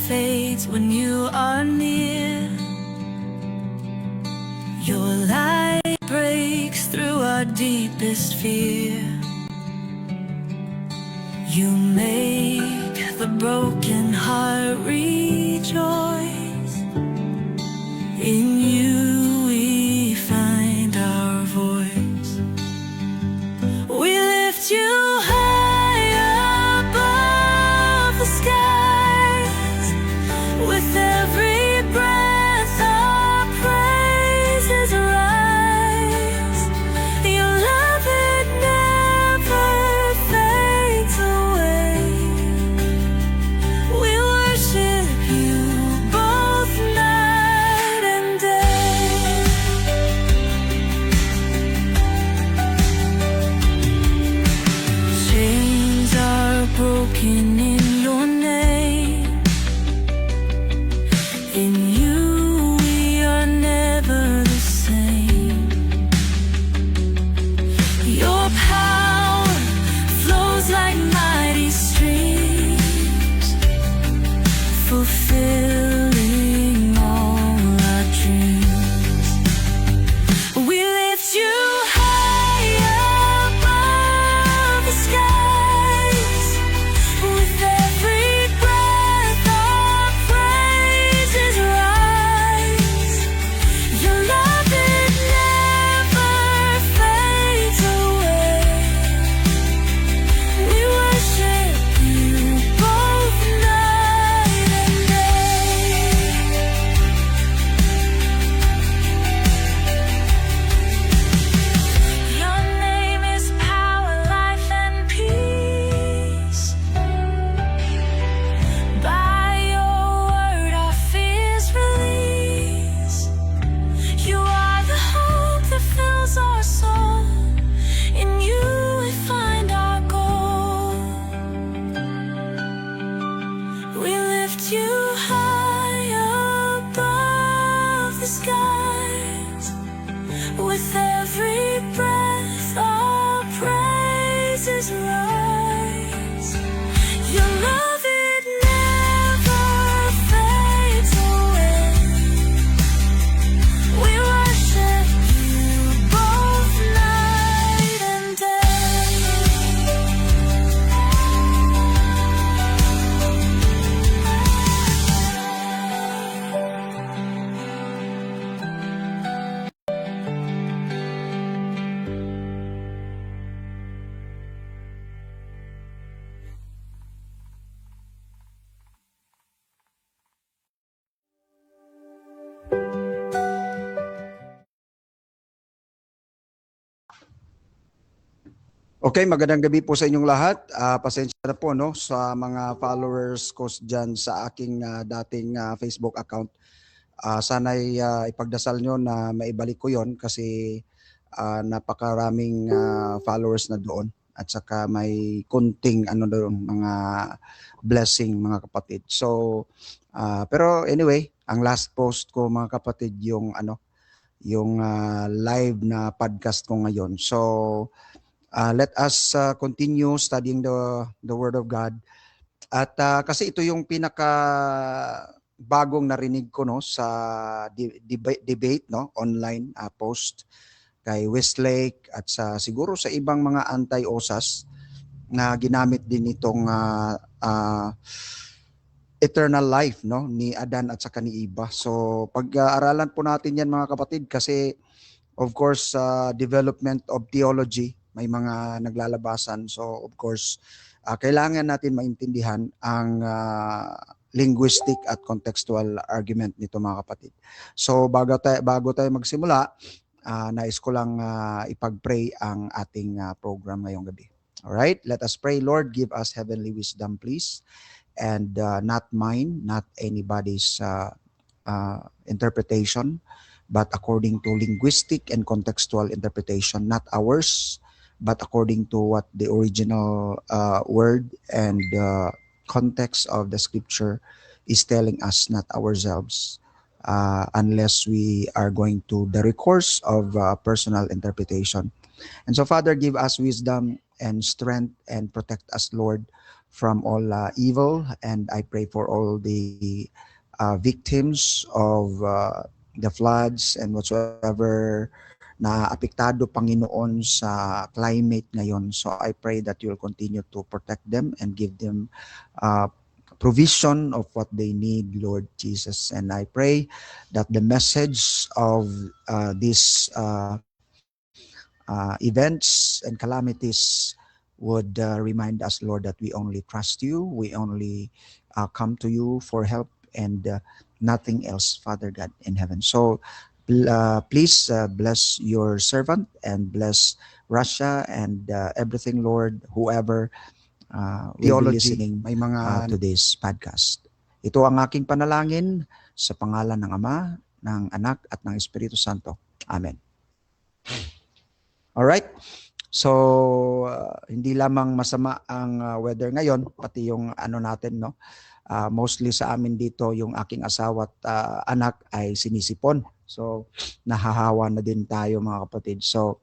fades when you are near. Your light breaks through our deepest fear. You make the broken heart rejoice. In you we find our voice. We lift you high above the skies. With every breath our praises rise. Your love, it never fades away. We worship you both night and day. Chains are broken in your name. In you we are never the same. Your power flows like mighty streams, fulfilling all our dreams. We lift you high above the skies. With every breath our praises rise. Your love, it never fades away. We worship you both night and day. Your name is power, life, and peace. By your word our fears release. You are the hope that fills our soul. In you we find our goal. We lift you high above the skies. With every breath our praises rise. Your love, it never fades away. We worship you both night and day. Okay, magandang gabi po sa inyong lahat. Pasensya na po no sa mga followers ko dyan sa aking dating Facebook account. Sana'y ipagdasal nyo na maibalik ko yon kasi napakaraming followers na doon at saka may kunting ano doon mga blessing mga kapatid. So pero anyway, ang last post ko mga kapatid yung yung live na podcast ko ngayon. So let us continue studying the Word of God. At kasi ito yung pinaka bagong narinig ko no sa debate no online post kay Westlake at sa siguro sa ibang mga anti-OSAS na ginamit din itong eternal life no ni Adan at saka ni Eva. So pag-aaralan po natin yan mga kapatid kasi of course development of theology may mga naglalabasan. So of course, kailangan natin maintindihan ang linguistic at contextual argument nito mga kapatid. So bago tayo magsimula, nais ko lang ipag-pray ang ating program ngayong gabi. All right, let us pray. Lord, give us heavenly wisdom please, and not mine, not anybody's interpretation, but according to linguistic and contextual interpretation, not ours, but according to what the original word and context of the scripture is telling us, not ourselves, unless we are going to the recourse of personal interpretation. And so, Father, give us wisdom and strength and protect us, Lord, from all evil. And I pray for all the victims of the floods and whatsoever na apektado, Panginoon, sa climate ngayon. So I pray that you'll continue to protect them and give them provision of what they need, Lord Jesus. And I pray that the message of these events and calamities would remind us, Lord, that we only trust you, we only come to you for help, and nothing else, Father God in heaven. So please bless your servant and bless Russia and everything, Lord, whoever will be listening may mga to this podcast. Ito ang aking panalangin sa pangalan ng Ama, ng Anak, at ng Espiritu Santo. Amen. Alright? So, hindi lamang masama ang weather ngayon, pati yung ano natin, no? Mostly sa amin dito, yung aking asawa at anak ay sinisipon. So, nahahawa na din tayo, mga kapatid. So,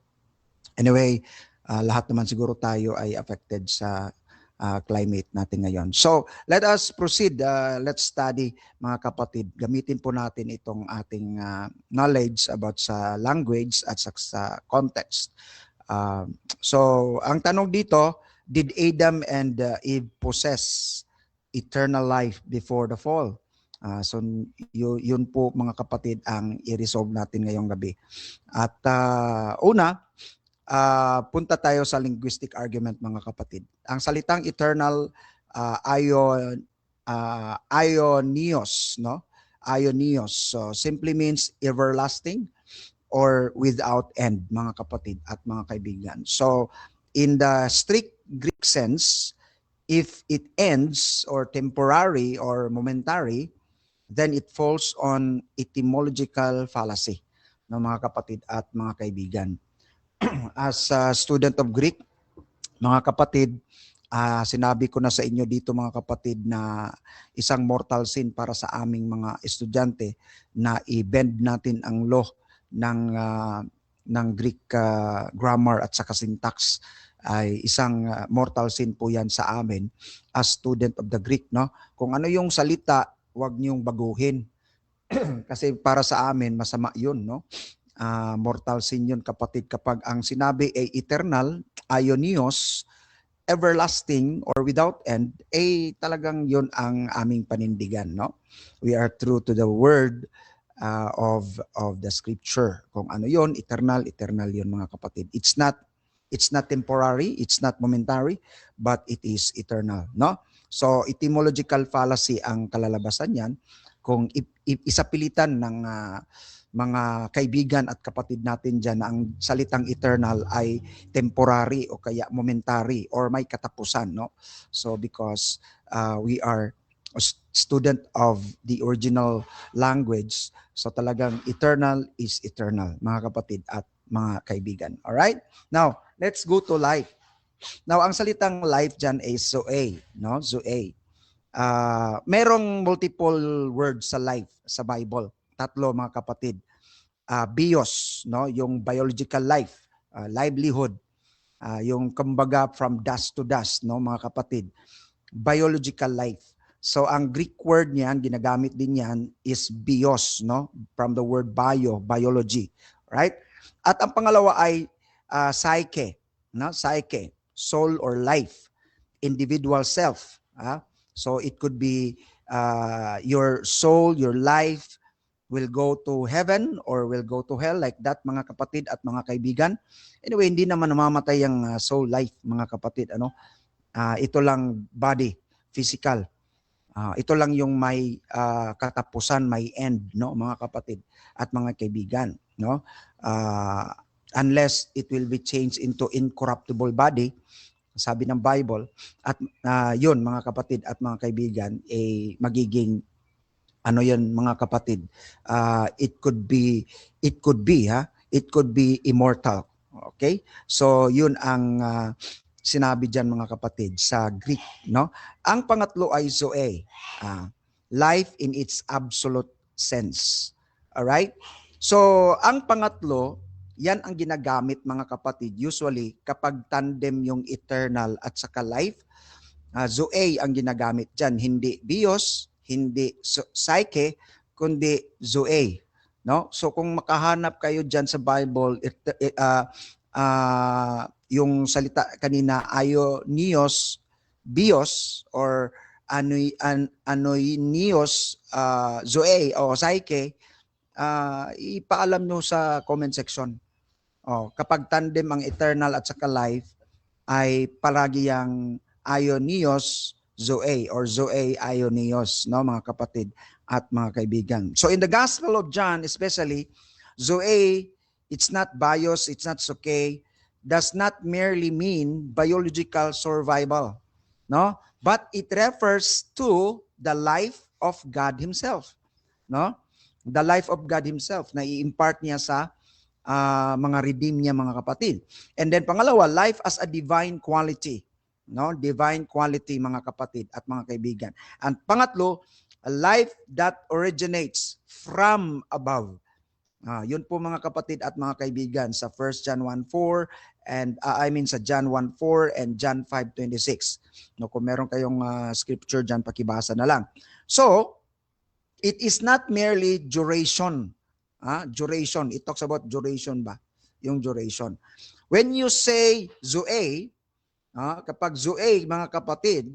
anyway, lahat naman siguro tayo ay affected sa climate natin ngayon. So, let us proceed. Let's study, mga kapatid. Gamitin po natin itong ating knowledge about sa language at sa context. So, ang tanong dito, did Adam and Eve possess eternal life before the fall? So, yun po, mga kapatid, ang i-resolve natin ngayong gabi. At una, punta tayo sa linguistic argument, mga kapatid. Ang salitang eternal, aionios, no? Aionios, so simply means everlasting or without end, mga kapatid at mga kaibigan. So in the strict Greek sense, if it ends or temporary or momentary, then it falls on etymological fallacy, no, mga kapatid at mga kaibigan. As a student of Greek, mga kapatid, sinabi ko na sa inyo dito, mga kapatid, na isang mortal sin para sa aming mga estudyante na i-bend natin ang law ng Greek grammar at saka syntax ay isang mortal sin po yan sa amin as student of the Greek, no? Kung ano yung salita, huwag niyong baguhin. Kasi para sa amin, masama yun, no? Mortal sin yun, kapatid, kapag ang sinabi ay eternal, aionios, everlasting or without end, talagang yun ang aming panindigan, no? We are true to the word of the scripture. Kung ano yun, eternal yun, mga kapatid. It's not temporary, it's not momentary, but it is eternal, no? So etymological fallacy ang kalalabasan yan. Kung isapilitan ng mga kaibigan at kapatid natin dyan na ang salitang eternal ay temporary o kaya momentary or may katapusan, no? So because we are a student of the original language, so talagang eternal is eternal, mga kapatid at mga kaibigan. Alright? Now, let's go to life. Now, ang salitang life dyan is zoe, no? Zoe. Merong multiple words sa life sa Bible. 3, mga kapatid. Bios, no, yung biological life, livelihood, yung kumbaga from dust to dust, no, mga kapatid. Biological life. So ang Greek word niyan, ginagamit din yan, is bios, no, from the word biology, right? At ang pangalawa ay psyche, no, psyche, soul or life, individual self. So it could be your soul, your life will go to heaven or will go to hell, like that, mga kapatid at mga kaibigan. Anyway, hindi naman namamatay ang soul life, mga kapatid. Ito lang body, physical. Ito lang yung may katapusan, may end, no, mga kapatid at mga kaibigan, no? Unless it will be changed into incorruptible body, sabi ng Bible, at yun, mga kapatid at mga kaibigan, magiging ano yan, mga kapatid, it could be immortal. Okay? So yun ang sinabi diyan, mga kapatid, sa Greek, no? Ang pangatlo ay zoe, life in its absolute sense. All right? So ang pangatlo Yan ang ginagamit mga kapatid. Usually, kapag tandem yung eternal at saka life, Zoe ang ginagamit dyan. Hindi bios, hindi psyche, kundi Zoe. No? So kung makahanap kayo dyan sa Bible, yung salita kanina, aionios, bios, or anoinios, Zoe o psyche, ipaalam nyo sa comment section. Kapag tandem ang eternal at saka life, ay palagi yang aionios Zoe or Zoe aionios, no, mga kapatid at mga kaibigan. So in the Gospel of John especially, Zoe, it's not bios, it's not okay, does not merely mean biological survival, no? But it refers to the life of God Himself, no? The life of God Himself na i-impart niya sa mga redeem niya, mga kapatid. And then pangalawa, life as a divine quality. No? Divine quality, mga kapatid at mga kaibigan. And pangatlo, a life that originates from above. Yun po mga kapatid at mga kaibigan sa 1 John 1:4 and sa John 1:4 and John 5:26. No, kung meron kayong scripture diyan, pakibasa na lang. So, it is not merely duration. Duration. It talks about duration ba? Yung duration. When you say Zoe, kapag Zoe, mga kapatid,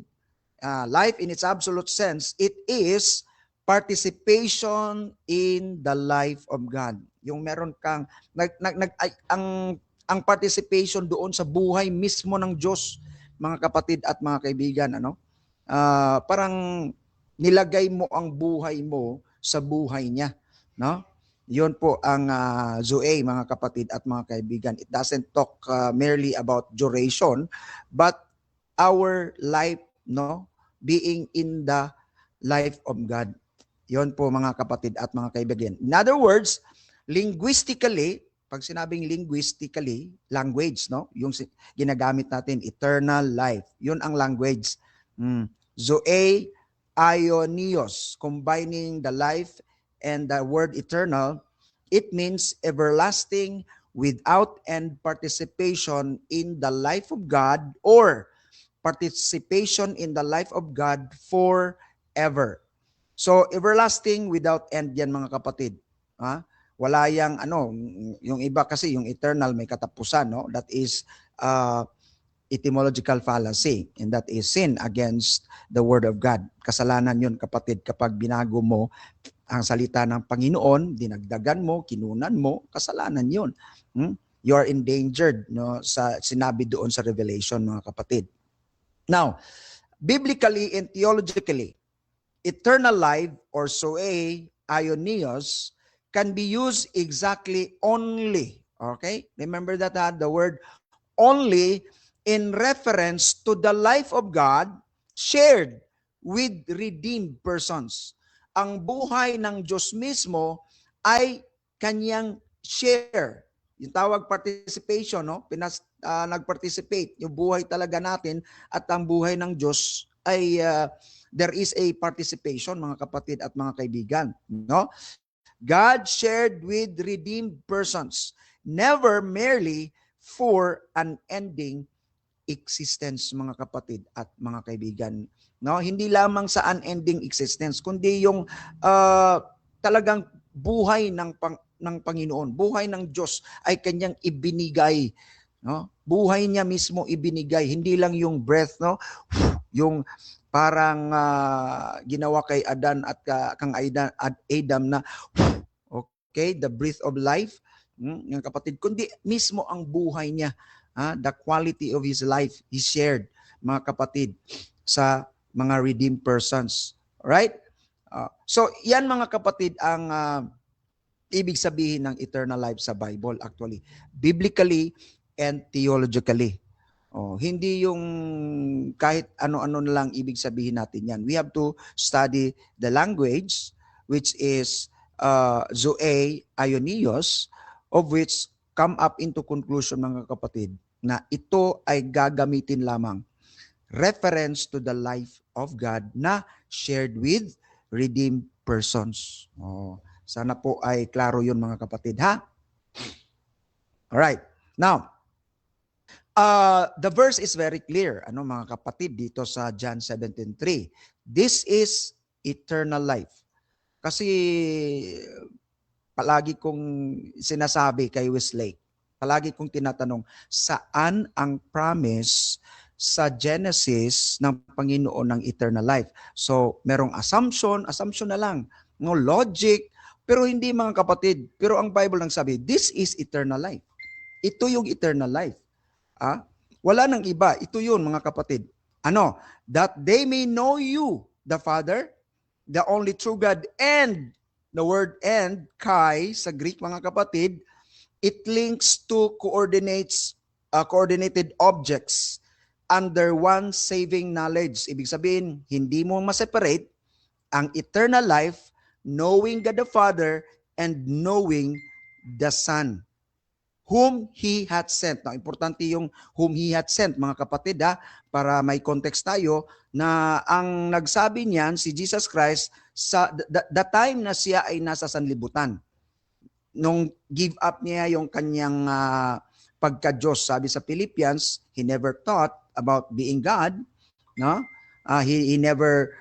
life in its absolute sense, it is participation in the life of God. Yung meron kang, ang participation doon sa buhay mismo ng Diyos, mga kapatid at mga kaibigan, parang nilagay mo ang buhay mo sa buhay niya, no? Yun po ang Zoe, mga kapatid at mga kaibigan. It doesn't talk merely about duration, but our life, no, being in the life of God. Yun po mga kapatid at mga kaibigan. In other words, linguistically, pag sinabing linguistically, language, no, yung ginagamit natin, eternal life. Yun ang language. Zoe aionios, combining the life and the word eternal, it means everlasting, without end participation in the life of God, or participation in the life of God forever. So everlasting, without end yan, mga kapatid. Wala yang yung iba kasi yung eternal may katapusan, no? That is etymological fallacy, and that is sin against the word of God. Kasalanan yun, kapatid, kapag binago mo ang salita ng Panginoon, dinagdagan mo, kinunan mo, kasalanan yun. You are endangered, no, sa sinabi doon sa Revelation, mga kapatid. Now, biblically and theologically, eternal life or Zoe aionios can be used exactly only, okay? Remember that the word only in reference to the life of God shared with redeemed persons. Ang buhay ng Diyos mismo ay kanyang share. Yung tawag participation, no? Nag-participate. Yung buhay talaga natin at ang buhay ng Diyos ay there is a participation, mga kapatid at mga kaibigan, no? God shared with redeemed persons, never merely for an ending existence, mga kapatid at mga kaibigan. No, hindi lamang sa unending existence, kundi yung talagang buhay ng Panginoon, buhay ng Diyos ay kanyang ibinigay, no? Buhay niya mismo ibinigay, hindi lang yung breath, no? Yung parang ginawa kay Adan at kang Adam na okay, the breath of life, ng kapatid, kundi mismo ang buhay niya, the quality of his life he shared, mga kapatid, sa mga redeemed persons. Right? So, yan, mga kapatid, ang ibig sabihin ng eternal life sa Bible, actually. Biblically and theologically. Hindi yung kahit ano-ano na lang ibig sabihin natin yan. We have to study the language, which is Zoe aionios, of which come up into conclusion, mga kapatid, na ito ay gagamitin lamang reference to the life of God na shared with redeemed persons. Sana po ay klaro yun, mga kapatid, ha? Alright. Now, the verse is very clear, ano mga kapatid, dito sa John 17:3. This is eternal life. Kasi palagi kong sinasabi kay Westlake, palagi kong tinatanong, saan ang promise sa Genesis ng Panginoon ng eternal life? So, merong assumption na lang, no logic, pero hindi mga kapatid. Pero ang Bible nang sabi, this is eternal life. Ito yung eternal life. Wala nang iba. Ito yun mga kapatid. Ano? That they may know you, the Father, the only true God, and the word "and" kai sa Greek mga kapatid, it links to coordinated objects under one saving knowledge. Ibig sabihin, hindi mo ma-separate ang eternal life, knowing God the Father and knowing the Son, whom He hath sent. Now, importante yung whom He hath sent, mga kapatid, para may context tayo na ang nagsabi niyan, si Jesus Christ, sa the time na siya ay nasa sanlibutan. Nung give up niya yung kanyang pagka-Diyos, sabi sa Philippians, He never thought about being God. No? He never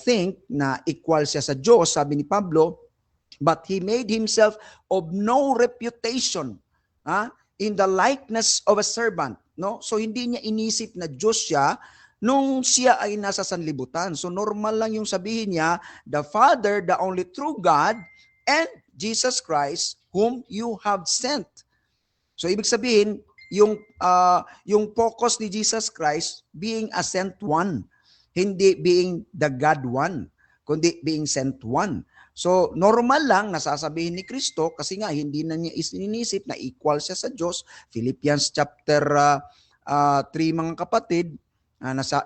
think na equal siya sa Diyos, sabi ni Pablo, but He made Himself of no reputation, in the likeness of a servant. No? So hindi niya inisip na Diyos siya nung siya ay nasa sanlibutan. So normal lang yung sabihin niya, the Father, the only true God, and Jesus Christ, whom you have sent. So ibig sabihin, yung focus ni Jesus Christ being a sent one, hindi being the God one, kundi being sent one. So, normal lang nasasabihin ni Kristo kasi nga hindi na niya isinisip na equal siya sa Diyos. Philippians chapter 3 mga kapatid,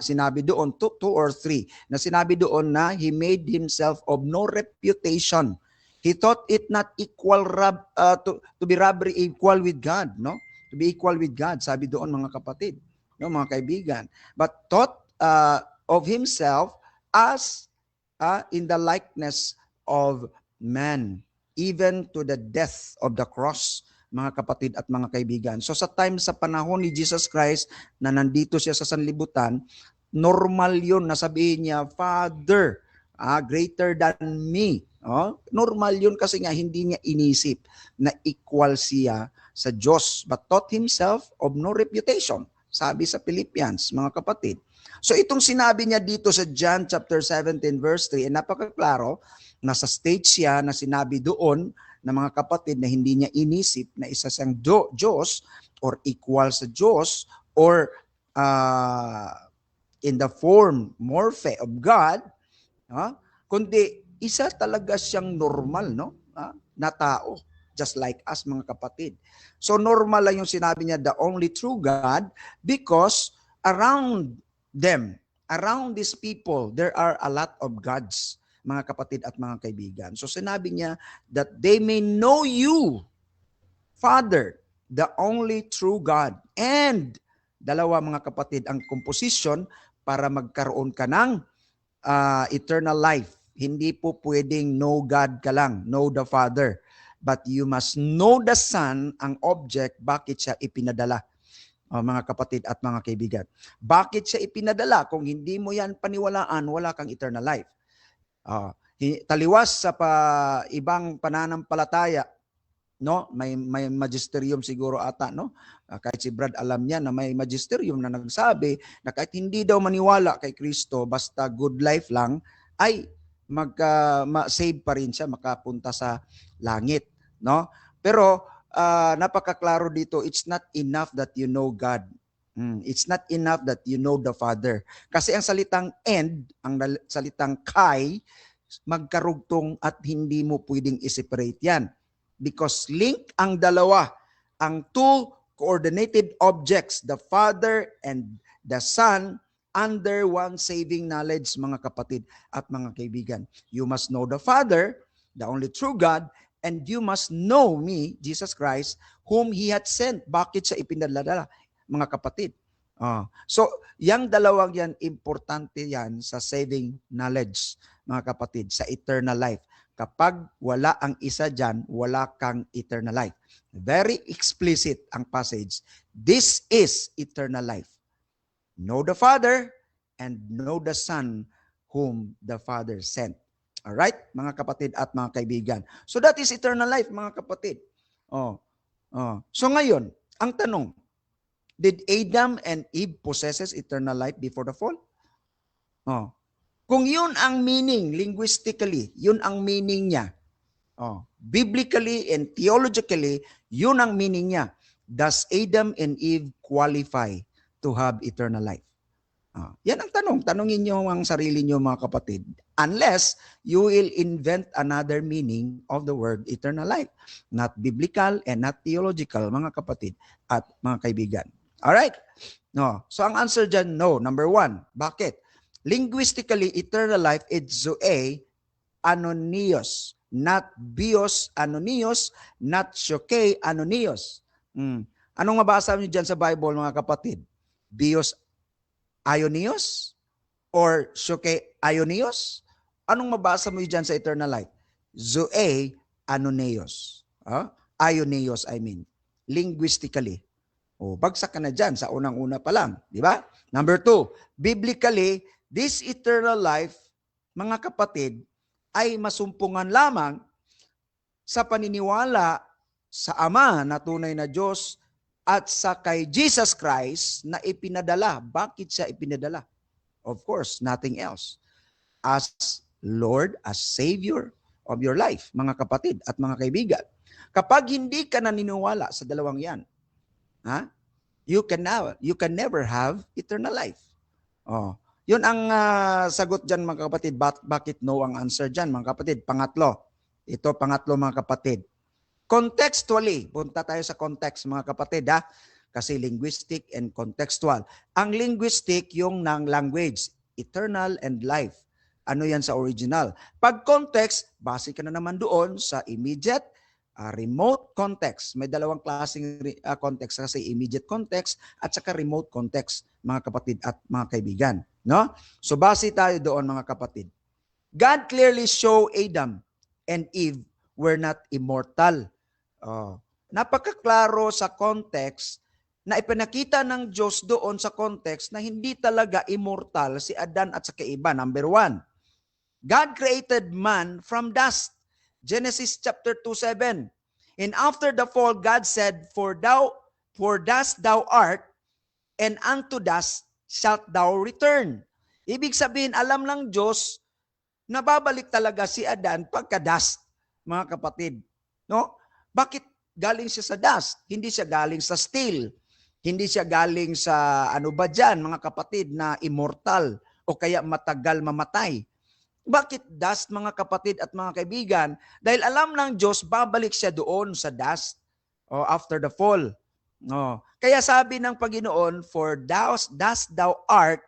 sinabi doon, 2 or 3, na sinabi doon na He made Himself of no reputation. He thought it not equal to be robbery equal with God, no? To be equal with God, sabi doon mga kapatid, no, mga kaibigan. But thought of Himself as in the likeness of man, even to the death of the cross, mga kapatid at mga kaibigan. So sa panahon ni Jesus Christ na nandito siya sa sanlibutan, normal yun na sabihin niya, Father, greater than me. Normal yun kasi nga hindi niya inisip na equal siya sa Diyos, but thought Himself of no reputation, sabi sa Philippians, mga kapatid. So itong sinabi niya dito sa John chapter 17 verse 3, napakaklaro, nasa stage siya na sinabi doon na mga kapatid na hindi niya inisip na isa siyang Diyos or equal sa Diyos or in the form, morphe of God, kundi isa talaga siyang normal, no? Na tao, just like us mga kapatid. So normal lang yung sinabi niya, the only true God, because around them, around these people, there are a lot of gods, mga kapatid at mga kaibigan. So sinabi niya that they may know you, Father, the only true God. And dalawa mga kapatid ang composition para magkaroon ka ng eternal life. Hindi po pwedeng know God ka lang, know the Father. But you must know the Son, ang object, bakit siya ipinadala. Mga kapatid at mga kaibigan. Bakit siya ipinadala? Kung hindi mo yan paniwalaan, wala kang eternal life. Taliwas sa ibang pananampalataya, no? May magisterium siguro ata, no? Kahit si Brad alam niya na may magisterium na nagsabi na kahit hindi daw maniwala kay Kristo, basta good life lang, ay save pa rin siya, makapunta sa langit, no? Pero napakaklaro dito, it's not enough that you know God. It's not enough that you know the Father. Kasi ang salitang "and", ang salitang "kai", magkarugtong at hindi mo pwedeng i-separate yan. Because link ang dalawa, ang two coordinated objects, the Father and the Son, under one saving knowledge, mga kapatid at mga kaibigan. You must know the Father, the only true God, and you must know me, Jesus Christ, whom He hath sent. Bakit siya ipinadala, mga kapatid? So, yung dalawang yan, importante yan sa saving knowledge, mga kapatid, sa eternal life. Kapag wala ang isa dyan, wala kang eternal life. Very explicit ang passage. This is eternal life. Know the Father and know the Son whom the Father sent. Alright, mga kapatid at mga kaibigan. So that is eternal life, mga kapatid. So ngayon, ang tanong, did Adam and Eve possesses eternal life before the fall? Kung yun ang meaning, linguistically, yun ang meaning niya. Biblically and theologically, yun ang meaning niya. Does Adam and Eve qualify to have eternal life? Yan ang tanong. Tanungin niyo ang sarili niyo, mga kapatid. Unless you will invent another meaning of the word eternal life. Not biblical and not theological, mga kapatid at mga kaibigan. Alright? No. So ang answer dyan, no. Number 1. Bakit? Linguistically, eternal life is zoe anonios, not bios anonios, not shoke anonios. Anong mabasa niyo dyan sa Bible, mga kapatid? Bios aionios or shoke aionios? Anong mabasa mo dyan sa eternal life? Zoe anonios. Aionios, I mean. Linguistically. Bagsak ka na dyan sa unang-una pa lang. Di ba? Number 2, biblically, this eternal life, mga kapatid, ay masumpungan lamang sa paniniwala sa Ama na tunay na Diyos at sa kay Jesus Christ na ipinadala. Bakit siya ipinadala? Of course, nothing else. As Lord, as Savior of your life, mga kapatid at mga kaibigan. Kapag hindi ka naniniwala sa dalawang yan, you can never have eternal life. Yun ang sagot dyan, mga kapatid. Bakit no ang answer dyan, mga kapatid? Pangatlo. Ito, pangatlo, mga kapatid. Contextually. Punta tayo sa context, mga kapatid. Kasi linguistic and contextual. Ang linguistic, yung ng language. Eternal and life. Ano yan sa original? Pag context, base ka na naman doon sa immediate, remote context. May dalawang klaseng context kasi immediate context at saka remote context, mga kapatid at mga kaibigan. No? So base tayo doon, mga kapatid. God clearly show Adam and Eve were not immortal. Napakaklaro sa context na ipinakita ng Diyos doon sa context na hindi talaga immortal si Adan at saka Eva. Number 1, God created man from dust. Genesis chapter 2:7. And after the fall, God said, For dust thou art, and unto dust shalt thou return. Ibig sabihin, alam ng Diyos na babalik talaga si Adan pagka-dust, mga kapatid. No? Bakit galing siya sa dust? Hindi siya galing sa steel. Hindi siya galing sa ano ba dyan, mga kapatid, na immortal o kaya matagal mamatay. Bakit dust, mga kapatid at mga kaibigan? Dahil alam ng Diyos, babalik siya doon sa dust after the fall. Kaya sabi ng Panginoon, For dust thou art,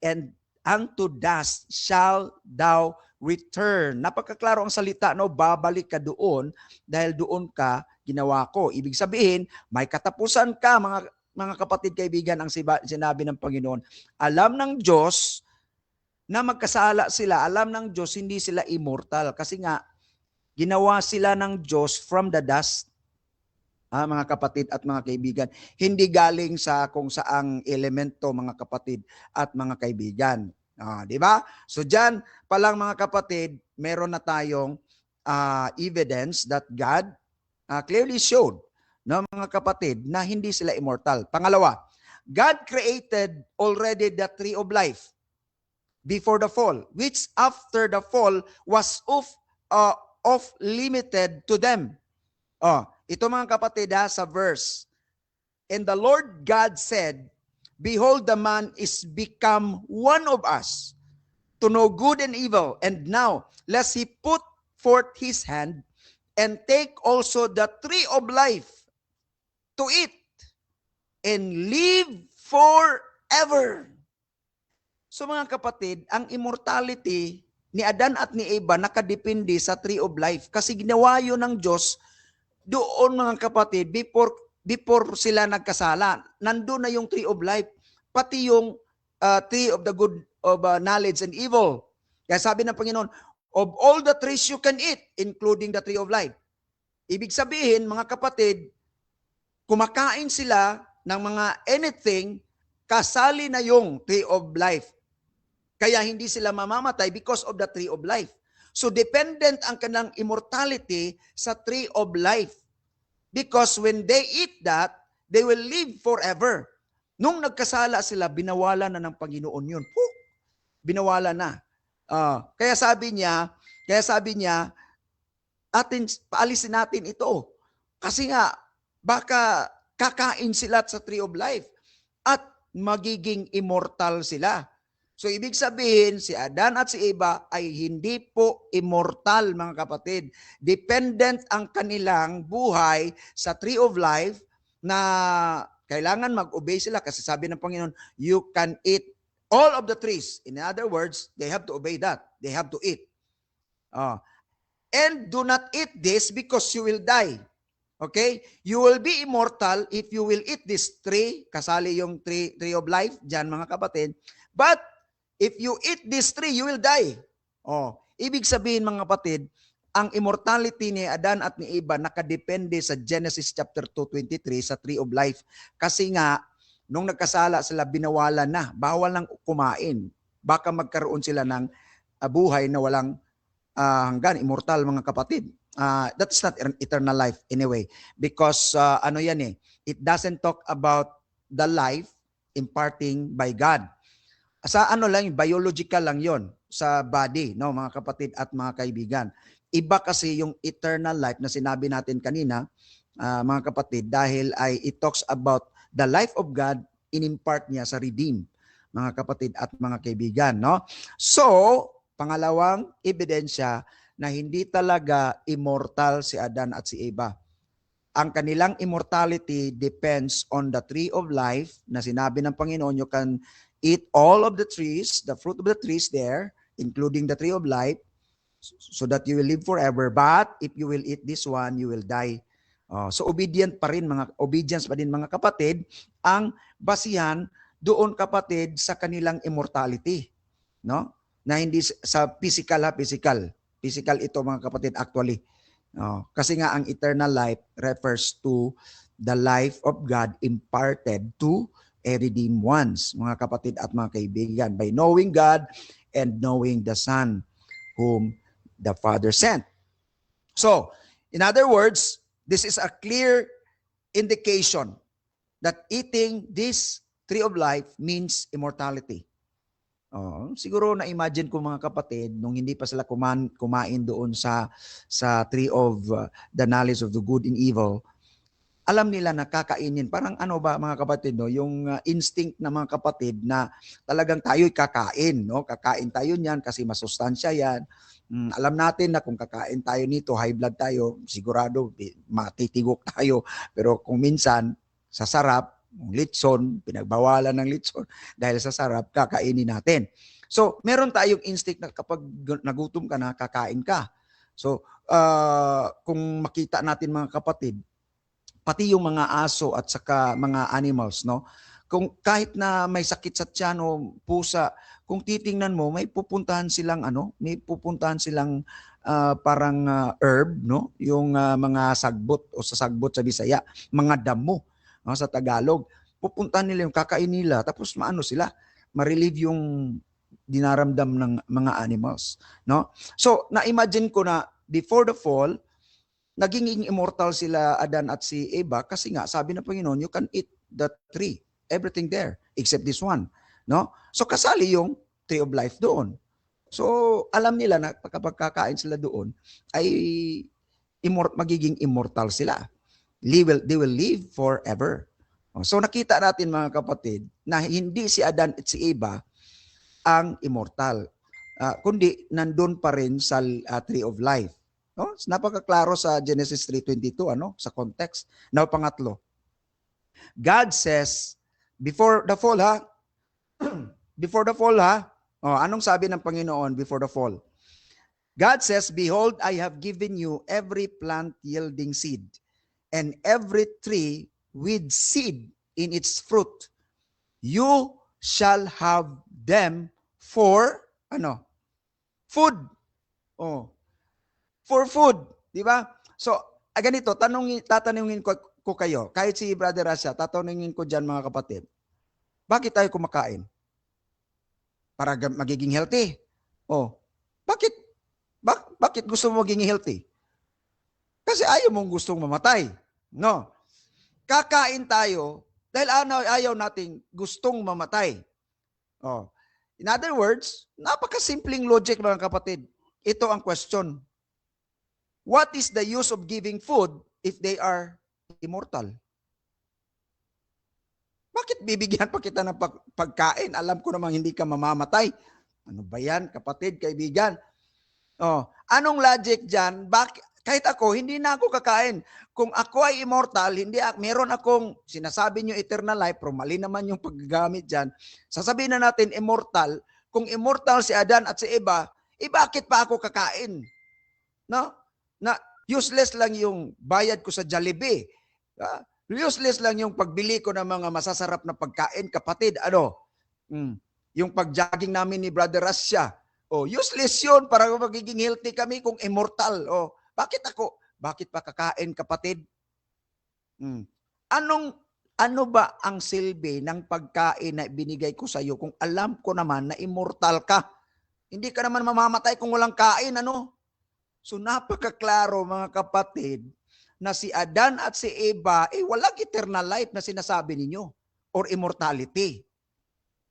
and unto dust shall thou return. Napakaklaro ang salita, no? Babalik ka doon dahil doon ka ginawa ko. Ibig sabihin, may katapusan ka, mga kapatid, kaibigan, ang sinabi ng Panginoon. Alam ng Diyos na magkasala sila, alam ng Diyos, hindi sila immortal. Kasi nga, ginawa sila ng Diyos from the dust, mga kapatid at mga kaibigan. Hindi galing sa kung saang elemento, mga kapatid at mga kaibigan. Di ba? So dyan palang, mga kapatid, meron na tayong evidence that God clearly showed, no, mga kapatid, na hindi sila immortal. Pangalawa, God created already the tree of life before the fall, which after the fall was off limited to them. Ito, mga kapatid, sa verse. And the Lord God said, Behold, the man is become one of us, to know good and evil. And now, lest he put forth his hand, and take also the tree of life to eat, and live forever. So, mga kapatid, ang immortality ni Adan at ni Eva nakadepende sa tree of life. Kasi ginawa yun ng Diyos doon, mga kapatid, before sila nagkasala. Nandun na yung tree of life. Pati yung tree of the good of knowledge and evil. Kaya sabi ng Panginoon, of all the trees you can eat, including the tree of life. Ibig sabihin, mga kapatid, kumakain sila ng mga anything, kasali na yung tree of life. Kaya hindi sila mamamatay because of the tree of life. So dependent ang kanilang immortality sa tree of life. Because when they eat that, they will live forever. Nung nagkasala sila, binawala na ng Panginoon yun. Binawala na. Kaya sabi niya, paalisin natin ito. Kasi nga, baka kakain sila sa tree of life at magiging immortal sila. So ibig sabihin, si Adan at si Eva ay hindi po immortal, mga kapatid. Dependent ang kanilang buhay sa tree of life na kailangan mag-obey sila kasi sabi ng Panginoon, you can eat all of the trees. In other words, they have to obey that. They have to eat. And do not eat this because you will die. Okay? You will be immortal if you will eat this tree. Kasali yung tree of life dyan, mga kapatid. But if you eat this tree, you will die. Ibig sabihin, mga kapatid, ang immortality ni Adan at ni Eva nakadepende sa Genesis chapter 2:23 sa tree of life. Kasi nga, nung nagkasala sila, binawalan na. Bawal nang kumain. Baka magkaroon sila ng buhay na walang hanggan, immortal, mga kapatid. That's not eternal life anyway. Because it doesn't talk about the life imparting by God. Sa biological lang yon sa body, no, mga kapatid at mga kaibigan. Iba kasi yung eternal life na sinabi natin kanina, mga kapatid, dahil it talks about the life of God in-impart niya sa redeem, mga kapatid at mga kaibigan, no? So, pangalawang ebidensya na hindi talaga immortal si Adan at si Eva. Ang kanilang immortality depends on the tree of life na sinabi ng Panginoon, you can eat all of the trees, the fruit of the trees there, including the tree of life, so that you will live forever. But if you will eat this one, you will die. So obedience pa din mga kapatid ang basihan doon, kapatid, sa kanilang immortality, no? Na hindi sa physical. Physical ito, mga kapatid, actually. Kasi nga ang eternal life refers to the life of God imparted to redeemed ones, mga kapatid at mga kaibigan, by knowing God and knowing the Son whom the Father sent. So, in other words, this is a clear indication that eating this tree of life means immortality. Siguro na-imagine ko, mga kapatid, nung hindi pa sila kumain doon sa tree of the knowledge of the good and evil, alam nila na kakainin. Parang mga kapatid, no? Yung instinct na mga kapatid na talagang tayo'y kakain, no? Kakain tayo niyan kasi masustansya yan. Alam natin na kung kakain tayo nito, high blood tayo, sigurado matitigok tayo. Pero kung minsan, sa sarap, litson, pinagbawalan ng litson, dahil sa sarap, kakainin natin. So, meron tayong instinct na kapag nagutom ka na, kakain ka. So, kung makita natin, mga kapatid, pati yung mga aso at saka mga animals, no? Kung kahit na may sakit sa tiyan o pusa, kung titingnan mo, may pupuntahan silang parang herb, no? Yung mga sagbot o sa sagbot sa Bisaya, mga damo, no? Sa Tagalog. Pupuntahan nila yung kakain nila, tapos sila, ma-relieve yung dinaramdam ng mga animals, no? So, na-imagine ko na before the fall, naging immortal sila Adan at si Eva kasi nga sabi ng Panginoon, you can eat the tree, everything there except this one, no? So kasali yung tree of life doon. So alam nila na kapag kakain sila doon ay magiging immortal sila. They will live forever. So nakita natin, mga kapatid, na hindi si Adan at si Eva ang immortal, kundi nandun pa rin sa tree of life. No? Napakaklaro sa Genesis 3:22, sa context. Now, pangatlo. God says, before the fall, before the fall, anong sabi ng Panginoon before the fall? God says, behold, I have given you every plant yielding seed, and every tree with seed in its fruit. You shall have them for, food. Oh, for food, di ba? So, ganito, tatanungin ko kayo, kahit si Brother Rasha, tatanungin ko dyan mga kapatid, bakit tayo kumakain? Para magiging healthy. Oh, bakit? Bakit gusto mo maging healthy? Kasi ayaw mong gustong mamatay. No. Kakain tayo dahil ayaw nating gustong mamatay. Oh. In other words, napakasimpleng logic mga kapatid. Ito ang question. What is the use of giving food if they are immortal? Bakit bibigyan pa kita ng pagkain? Alam ko namang hindi ka mamamatay. Ano ba yan, kapatid, kaibigan? Oh, anong logic dyan? Kahit ako, hindi na ako kakain. Kung ako ay immortal, meron akong, sinasabi nyo eternal life, pero mali naman yung paggamit dyan. Sasabihin na natin immortal. Kung immortal si Adan at si Eva, bakit pa ako kakain? No? Na useless lang yung bayad ko sa Jollibee. Useless lang yung pagbili ko ng mga masasarap na pagkain, kapatid. Yung pag-jogging namin ni Brother Rasha. Useless yun para magiging healthy kami kung immortal. Bakit pa kakain, kapatid? Ano ba ang silbi ng pagkain na binigay ko sa iyo kung alam ko naman na immortal ka? Hindi ka naman mamamatay kung walang kain, ano? So napakaklaro mga kapatid na si Adan at si Eva walang eternal life na sinasabi ninyo or immortality.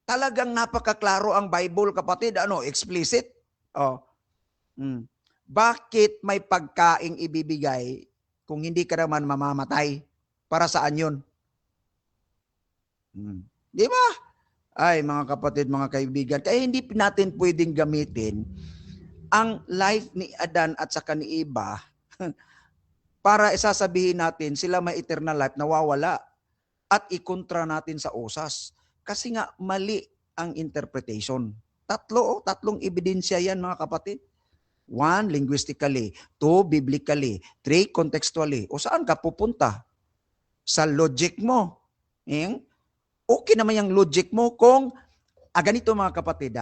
Talagang napakaklaro ang Bible, kapatid. Explicit. Bakit may pagkaing ibibigay kung hindi ka naman mamamatay? Para saan yun? Di ba? Ay, mga kapatid, mga kaibigan, kaya hindi natin pwedeng gamitin ang life ni Adan at saka ni Eva para isasabihin natin sila may eternal life, nawawala, at ikontra natin sa osas. Kasi nga, mali ang interpretation. Tatlong ebidensya yan, mga kapatid. 1, linguistically. 2, biblically. 3, contextually. O saan ka pupunta? Sa logic mo. Okay naman yung logic mo kung, ganito mga kapatid,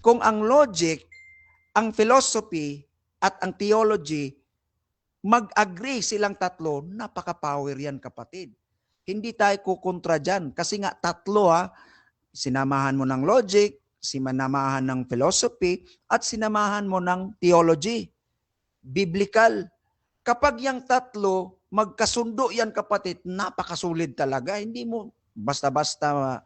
kung ang logic, ang philosophy, at ang theology, mag-agree silang tatlo, napaka-power yan, kapatid. Hindi tayo kukontra dyan. Kasi nga, tatlo sinamahan mo ng logic, sinamahan ng philosophy, at sinamahan mo ng theology. Biblical. Kapag yung tatlo, magkasundo yan, kapatid, napakasulit talaga. Hindi mo basta-basta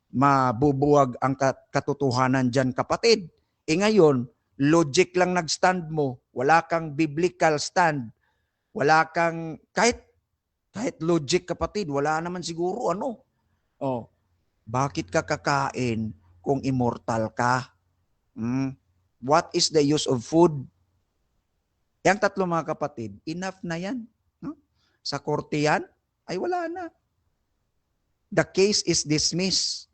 mabubuwag ang katotohanan dyan, kapatid. Ngayon, logic lang nag-stand mo, wala kang biblical stand, wala kang, kahit logic, kapatid, wala naman siguro, bakit ka kakain kung immortal ka? What is the use of food? Yang tatlo mga kapatid, enough na yan. No? Sa korte yan, ay wala na. The case is dismissed.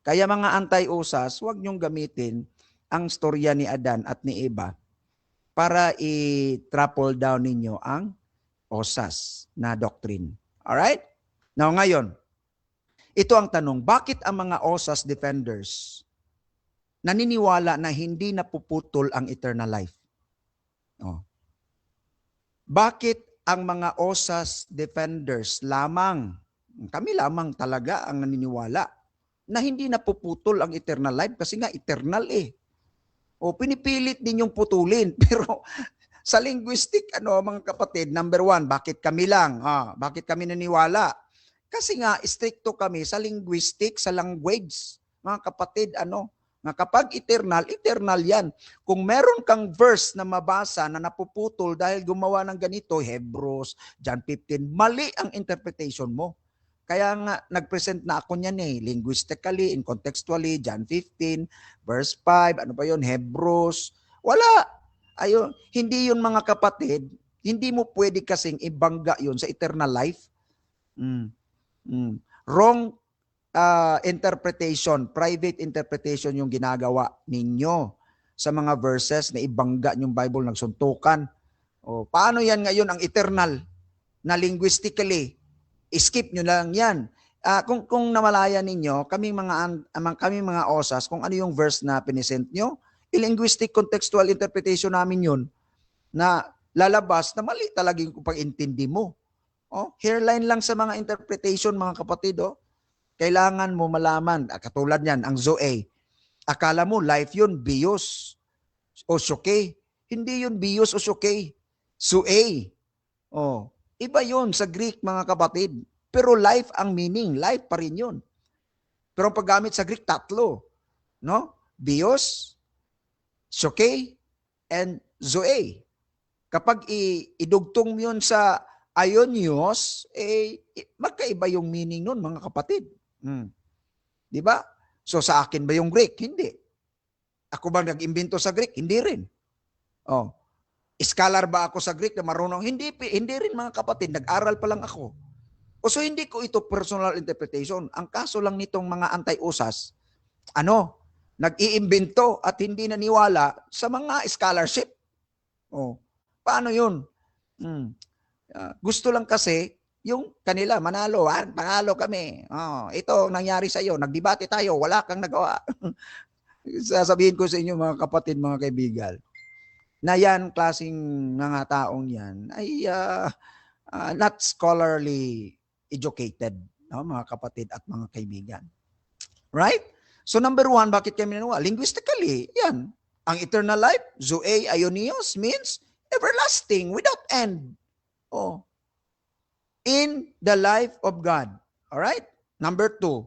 Kaya mga anti-usas, huwag niyong gamitin ang storya ni Adan at ni Eva para i-trample down ninyo ang osas na doctrine. Alright? Now ngayon, ito ang tanong, bakit ang mga osas defenders naniniwala na hindi napuputol ang eternal life? Bakit ang mga osas defenders lamang, kami lamang talaga ang naniniwala na hindi napuputol ang eternal life kasi nga eternal pinipilit din yung putulin. Pero sa linguistic, mga kapatid, number 1, bakit kami lang? Bakit kami naniwala? Kasi nga, stricto kami sa linguistic, sa language. Mga kapatid, nga kapag eternal, eternal yan. Kung meron kang verse na mabasa na napuputol dahil gumawa ng ganito, Hebrews, John 15, mali ang interpretation mo. Kaya nga, nag-present na ako niyan linguistically, in contextually, John 15, verse 5, Hebrews. Wala. Ayun, hindi yun mga kapatid, hindi mo pwede kasing ibangga yun sa eternal life. Wrong interpretation, private interpretation yung ginagawa ninyo sa mga verses na ibangga yung Bible, nagsuntukan. Paano yan ngayon ang eternal na linguistically? Skip nyo lang yan. Kung namalayan ninyo, kami mga osas, kung ano yung verse na pinisent nyo, linguistic contextual interpretation namin yun na lalabas na mali talaga yung pag-intindi mo. Hairline lang sa mga interpretation, mga kapatid. Kailangan mo malaman, katulad yan, ang Zoe. Akala mo life yun, bios o syuke. Hindi yun bios o syuke. Zoe. Iba yun sa Greek, mga kapatid. Pero life ang meaning. Life pa rin yun. Pero ang paggamit sa Greek, tatlo. No? Bios, syuke, and Zoe. Kapag idugtong yun sa aionios, magkaiba yung meaning nun, mga kapatid. Di ba? So sa akin ba yung Greek? Hindi. Ako ba nag-imbento sa Greek? Hindi rin. Scholar ba ako sa Greek na marunong? Hindi rin, mga kapatid. Nag-aral pa lang ako. So hindi ko ito personal interpretation. Ang kaso lang nitong mga anti-usas, nag-iimbento at hindi naniwala sa mga scholarship. Paano yun? Gusto lang kasi yung kanila, manalo kami. Ito nangyari sa iyo, nagdebate tayo, wala kang nagawa. Sasabihin ko sa inyo, mga kapatid, mga kaibigan, na yan, klaseng mga taong yan, ay not scholarly educated, mga kapatid at mga kaibigan. Right? So number one, bakit kami nanawa? Linguistically, yan. Ang eternal life, Zoe Aionios, means everlasting, without end. In the life of God. Alright? Number two,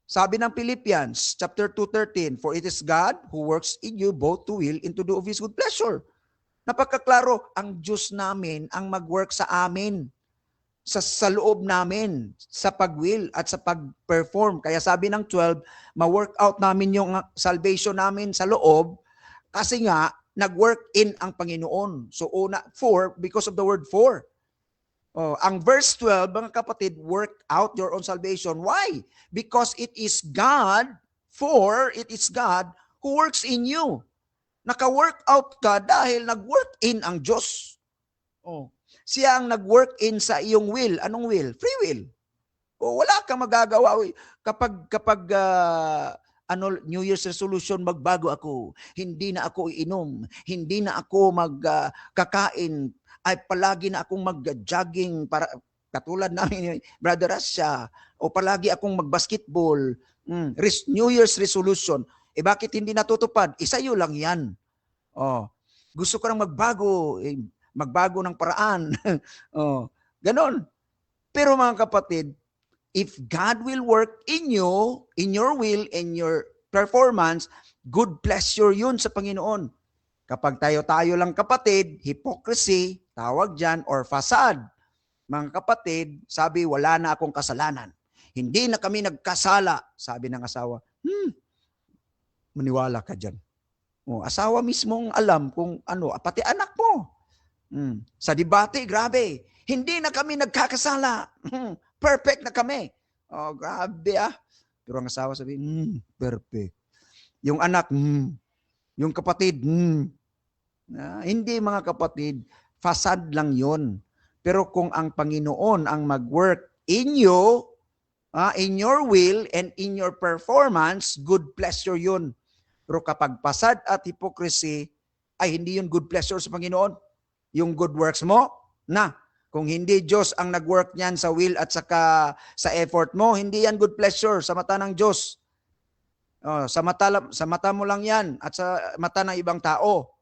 sabi ng Philippians, chapter 2:13, for it is God who works in you both to will and to do of His good pleasure. Napagkaklaro, ang Diyos namin ang mag-work sa amin, sa loob namin, sa pag-will at sa pag-perform. Kaya sabi ng 12, ma-work out namin yung salvation namin sa loob, kasi nga, nag-work in ang Panginoon. So una, for, because of the word for. Ang verse 12, mga kapatid, work out your own salvation. Why? Because it is God, who works in you. Naka-work out ka dahil nag-work in ang Diyos. Siya ang nag-work in sa iyong will. Anong will? Free will. Wala kang magagawa. Kapag New Year's resolution, magbago ako. Hindi na ako iinom. Hindi na ako magkakain. Ay palagi na akong mag-jogging para katulad namin, Brother Rasha. O palagi akong mag-basketball. New Year's resolution. Bakit hindi natutupad? Isayo lang yan. Gusto ko nang magbago. Magbago ng paraan. Ganon. Pero mga kapatid, if God will work in you, in your will, in your performance, good pleasure yun sa Panginoon. Kapag tayo lang kapatid, hypocrisy, tawag dyan, or facade. Mga kapatid, sabi, wala na akong kasalanan. Hindi na kami nagkasala, sabi ng asawa. Maniwala ka dyan. Asawa mismong alam kung ano, pati anak mo. Sa debate, grabe. Hindi na kami nagkakasala. Perfect na kami. Grabe Pero ang asawa sabi, perfect. Yung anak, yung kapatid, hindi, mga kapatid, facade lang yon. Pero kung ang Panginoon ang mag-work in you, in your will and in your performance, good pleasure yun. Pero kapag facade at hypocrisy, ay hindi yun good pleasure sa Panginoon. Yung good works mo, kung hindi Diyos ang nag-work niyan sa will at saka sa effort mo, hindi yan good pleasure sa mata ng Diyos. Sa mata mo lang yan at sa mata ng ibang tao.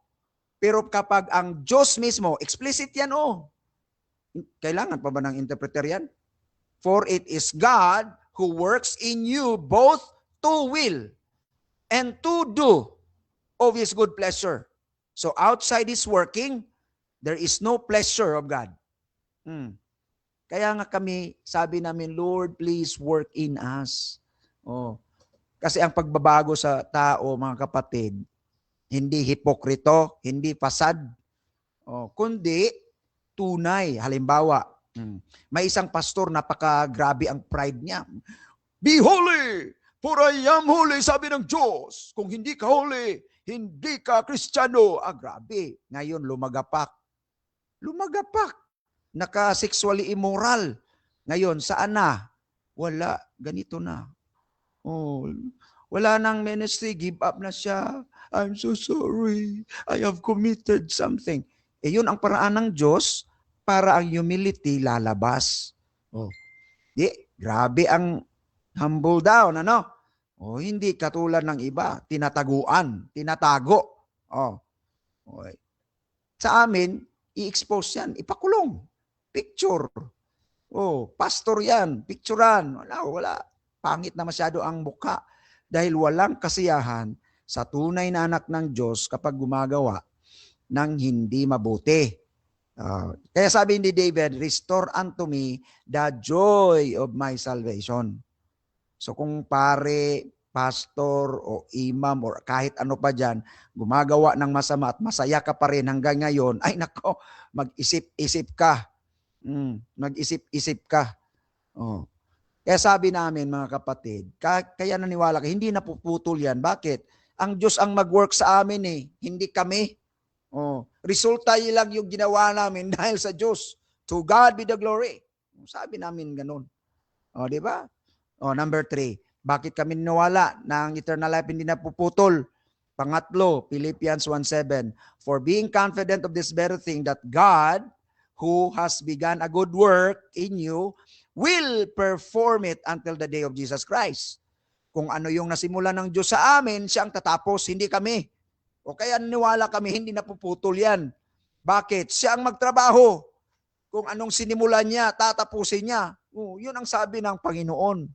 Pero kapag ang Diyos mismo, explicit yan kailangan pa ba ng interpreter yan? For it is God who works in you both to will and to do of His good pleasure. So outside His working, there is no pleasure of God. Kaya nga kami, sabi namin, Lord, please work in us. Kasi ang pagbabago sa tao, mga kapatid, hindi hipokrito, hindi pasad, kundi tunay. Halimbawa, may isang pastor, napaka-grabe ang pride niya. Be holy, for I am holy, sabi ng Diyos. Kung hindi ka holy, hindi ka Kristiyano. Grabe. Ngayon, lumagapak. Naka-sexually immoral. Ngayon, saan na? Wala. Ganito na. Wala nang ministry. Give up na siya. I'm so sorry. I have committed something. Yun ang paraan ng Diyos para ang humility lalabas. Oh, grabe ang humble down, ano? Hindi katulad ng iba, tinataguan, tinatago. Okay. Sa amin, i-expose yan, ipakulong. Picture. Pastor yan, picturean. Wala. Pangit na masyado ang mukha dahil walang kasiyahan sa tunay na anak ng Diyos kapag gumagawa ng hindi mabuti. Kaya sabi ni David, restore unto me the joy of my salvation. So kung pare, pastor o imam or kahit ano pa dyan, gumagawa ng masama at masaya ka pa rin hanggang ngayon, ay nako, mag-isip-isip ka. Mag-isip-isip ka. Kaya sabi namin mga kapatid, kaya naniwala ka, hindi napuputol yan. Bakit? Ang Diyos ang mag-work sa amin hindi kami. Resulta lang yung ginawa namin dahil sa Diyos. To God be the glory. Sabi namin ganun. Di ba? Number 3, bakit kami nawala na ang eternal life hindi napuputol? Pangatlo, Philippians 1:7, for being confident of this very thing, that God, who has begun a good work in you, will perform it until the day of Jesus Christ. Kung ano yung nasimula ng Diyos sa amin, siya ang tatapos, hindi kami. Kaya naniwala kami, hindi napuputol yan. Bakit? Siya ang magtrabaho. Kung anong sinimulan niya, tatapusin niya. Yun ang sabi ng Panginoon.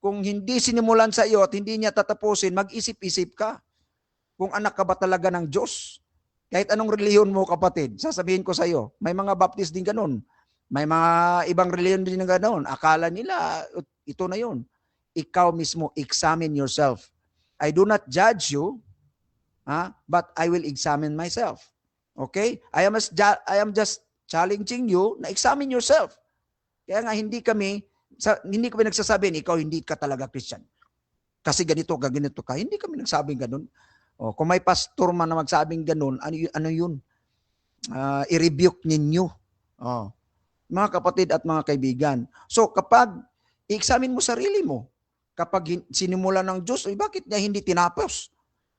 Kung hindi sinimulan sa iyo at hindi niya tatapusin, mag-isip-isip ka. Kung anak ka ba talaga ng Diyos? Kahit anong reliyon mo, kapatid, sasabihin ko sa iyo, may mga Baptist din ganun. May mga ibang reliyon din na ganun. Akala nila, ito na yun. Ikaw mismo, examine yourself. I do not judge you, but I will examine myself. Okay? I am just challenging you na examine yourself. Kaya nga hindi kami nagsasabi, ikaw hindi ka talaga Christian. Kasi ganito ka. Hindi kami nagsabing ganun. Kung may pastor man na magsabing ganun, ano yun? I-rebuke ninyo. Mga kapatid at mga kaibigan. So kapag i-examine mo sarili mo, kapag sinimula ng Diyos, bakit niya hindi tinapos?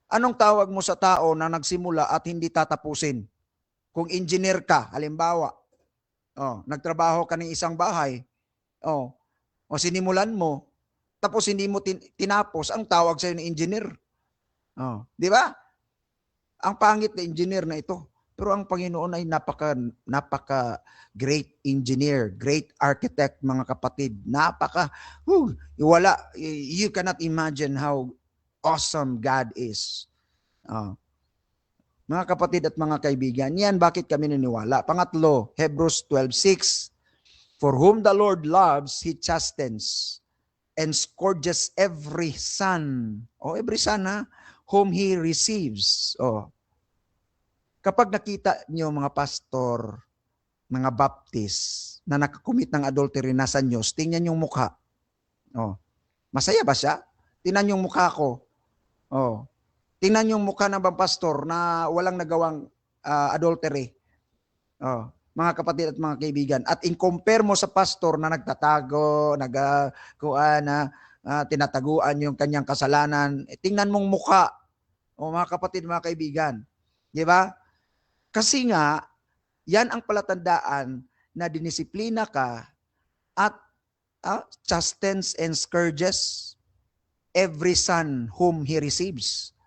Anong tawag mo sa tao na nagsimula at hindi tatapusin? Kung engineer ka, halimbawa, nagtrabaho ka ng isang bahay, o sinimulan mo, tapos hindi mo tinapos, ang tawag sa'yo ng engineer. Di ba? Ang pangit na engineer na ito. Pero ang Panginoon ay napaka great engineer, great architect, mga kapatid. You cannot imagine how awesome God is. Mga kapatid at mga kaibigan, yan bakit kami naniwala. Pangatlo, Hebrews 12:6. For whom the Lord loves, He chastens and scourges every son. Every son whom He receives. Kapag nakita niyo mga pastor, mga Baptist, na nakakumit ng adultery nasa Diyos, tingnan yung mukha. Masaya ba siya? Tingnan yung mukha ko. Tingnan yung mukha ng pastor na walang nagawang adultery. Mga kapatid at mga kaibigan. At in-compare mo sa pastor na nagtatago, tinataguan yung kanyang kasalanan, tingnan mong mukha. Mga kapatid, mga kaibigan. Di ba? Kasi nga, yan ang palatandaan na dinisiplina ka at chastens and scourges every son whom he receives.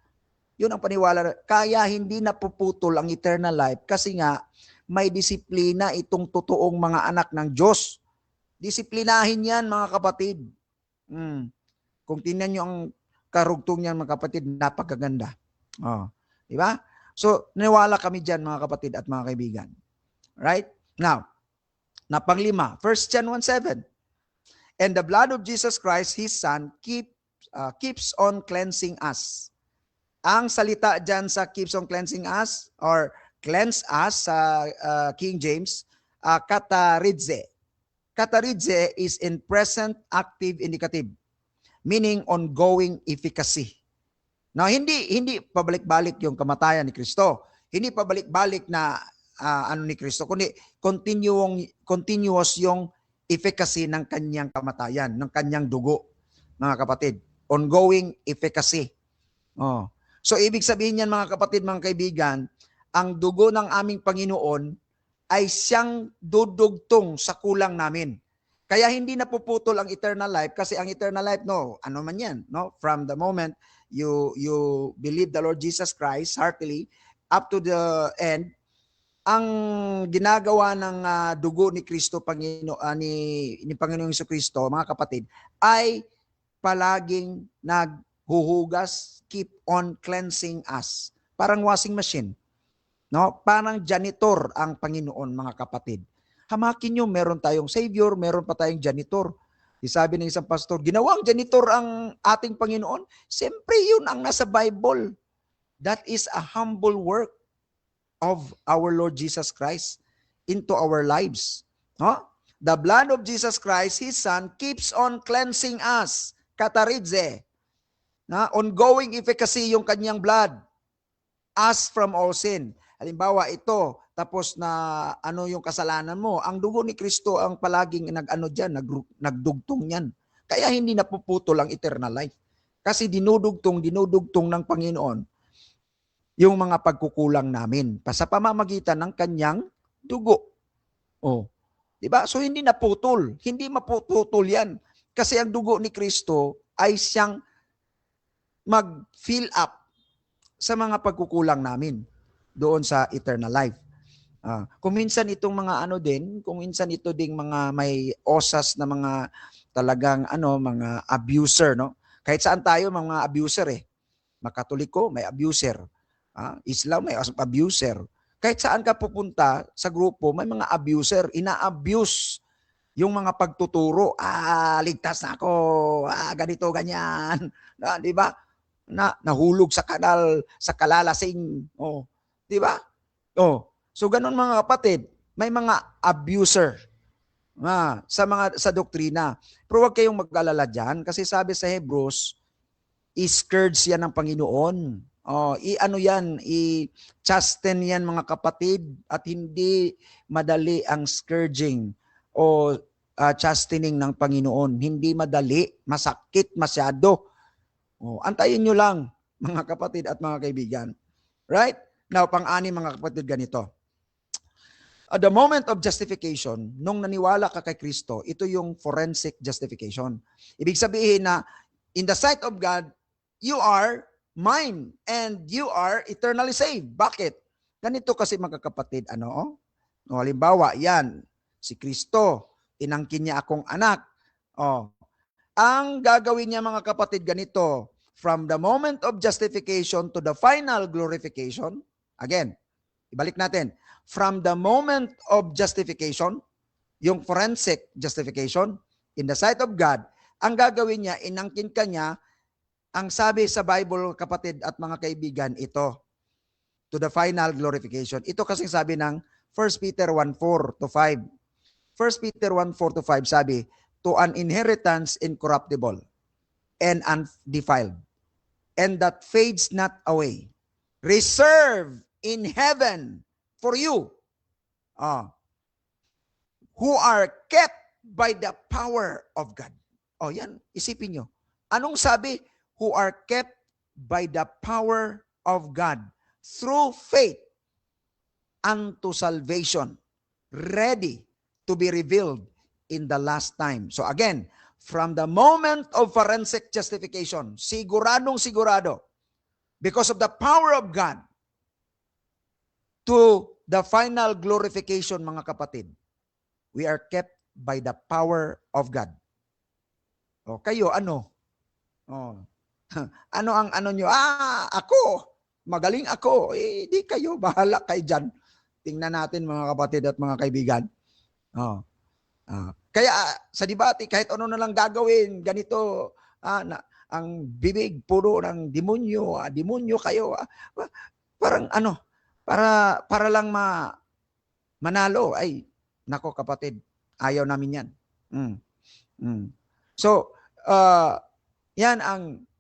Yun ang paniwala. Kaya hindi napuputol ang eternal life kasi nga may disiplina itong totoong mga anak ng Diyos. Disiplinahin yan, mga kapatid. Kung tingnan nyo ang karugtong niyan, mga kapatid, napakaganda. Di ba? So, naniwala kami dyan, mga kapatid at mga kaibigan. Right? Now, panglima, 1 John 1:7. And the blood of Jesus Christ, His Son, keeps on cleansing us. Ang salita dyan sa keeps on cleansing us or cleanse us sa King James, kataridze. Kataridze is in present active indicative, meaning ongoing efficacy. Now, hindi pabalik-balik yung kamatayan ni Kristo. Hindi pabalik-balik na ni Kristo, kundi continuous yung efficacy ng kanyang kamatayan, ng kanyang dugo, mga kapatid. Ongoing efficacy. So ibig sabihin yan mga kapatid, mga kaibigan, ang dugo ng aming Panginoon ay siyang dudugtong sa kulang namin. Kaya hindi napuputol ang eternal life kasi ang eternal life, no, ano man yan, no? From the moment you believe the Lord Jesus Christ heartily up to the end, ang ginagawa ng dugo ni Kristo, ni Panginoong Jesucristo, mga kapatid, ay palaging naghuhugas, keep on cleansing us. Parang washing machine. No? Parang janitor ang Panginoon, mga kapatid. Hamakin nyo, meron tayong Savior, meron pa tayong janitor. Sabi ng isang pastor, ginawang janitor ang ating Panginoon. Siyempre yun ang nasa Bible. That is a humble work of our Lord Jesus Christ into our lives. No? The blood of Jesus Christ, His Son, keeps on cleansing us. Kataridze. Na? Ongoing efficacy yung kanyang blood. Us from all sin. Halimbawa, ito, tapos na ano yung kasalanan mo, ang dugo ni Kristo ang palaging nagdugtong yan. Kaya hindi napuputol ang eternal life. Kasi dinudugtong ng Panginoon yung mga pagkukulang namin sa pamamagitan ng kanyang dugo. Oh, 'di ba? So hindi naputol, hindi mapuputol yan. Kasi ang dugo ni Kristo ay siyang mag-fill up sa mga pagkukulang namin doon sa eternal life. Kung minsan itong mga kung minsan ito ding mga may osas na mga talagang mga abuser, no? Kahit saan tayo mga abuser eh. Makatoliko, may abuser. Islam, may abuser. Kahit saan ka pupunta sa grupo, may mga abuser. Ina-abuse yung mga pagtuturo. Ligtas na ako. Ganito, ganyan. Di ba? Nahulog sa kanal, sa kalalasing. Oh, di ba? Oh. So ganun mga kapatid, may mga abuser sa doktrina. Pero huwag kayong mag-alala diyan kasi sabi sa Hebrews, i-scourge yan ng Panginoon. I-chasten yan mga kapatid at hindi madali ang scourging o chastening ng Panginoon. Hindi madali, masakit masyado. Antayin nyo lang mga kapatid at mga kaibigan. Right? Now, pang-anim mga kapatid, ganito. At the moment of justification, nung naniwala ka kay Kristo, ito yung forensic justification. Ibig sabihin na in the sight of God, you are mine and you are eternally saved. Bakit? Ganito kasi mga kapatid, halimbawa, yan, si Kristo, inangkin niya akong anak. Ang gagawin niya mga kapatid ganito, from the moment of justification to the final glorification, again, ibalik natin, from the moment of justification, yung forensic justification, in the sight of God, ang gagawin niya, inangkin ka niya, ang sabi sa Bible, kapatid at mga kaibigan, ito, to the final glorification. Ito kasi sabi ng 1 Peter 1:4 to 5. 1 Peter 1:4 to 5 sabi, to an inheritance incorruptible and undefiled, and that fades not away, reserved in heaven for you, who are kept by the power of God. Yan, isipin nyo. Anong sabi? Who are kept by the power of God through faith unto salvation, ready to be revealed in the last time. So again, from the moment of forensic justification, siguradong sigurado, because of the power of God, to the final glorification, mga kapatid, we are kept by the power of God. Kayo, ano? Ano ang nyo? Ako, magaling ako. Di kayo, bahala kayo dyan. Tingnan natin mga kapatid at mga kaibigan. Kaya sa debate, kahit ano na lang gagawin, ganito, ang bibig puro ng demonyo, demonyo kayo. Parang para lang manalo. Ay, nako kapatid, ayaw namin yan. So, yan ang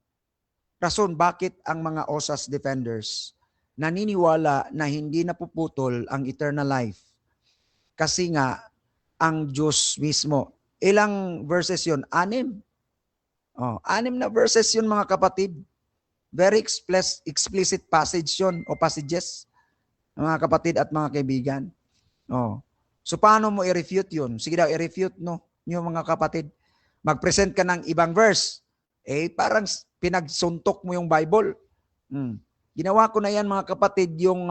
rason bakit ang mga OSAS defenders naniniwala na hindi napuputol ang eternal life. Kasi nga, ang Diyos mismo. Ilang verses yun? 6. 6 na verses yun mga kapatid. Very explicit passage yun o passages, mga kapatid at mga kaibigan. Oh. So paano mo i-refute yun? Sige daw, i-refute no, yung mga kapatid. Mag-present ka ng ibang verse. Parang pinagsuntok mo yung Bible. Ginawa ko na yan mga kapatid, yung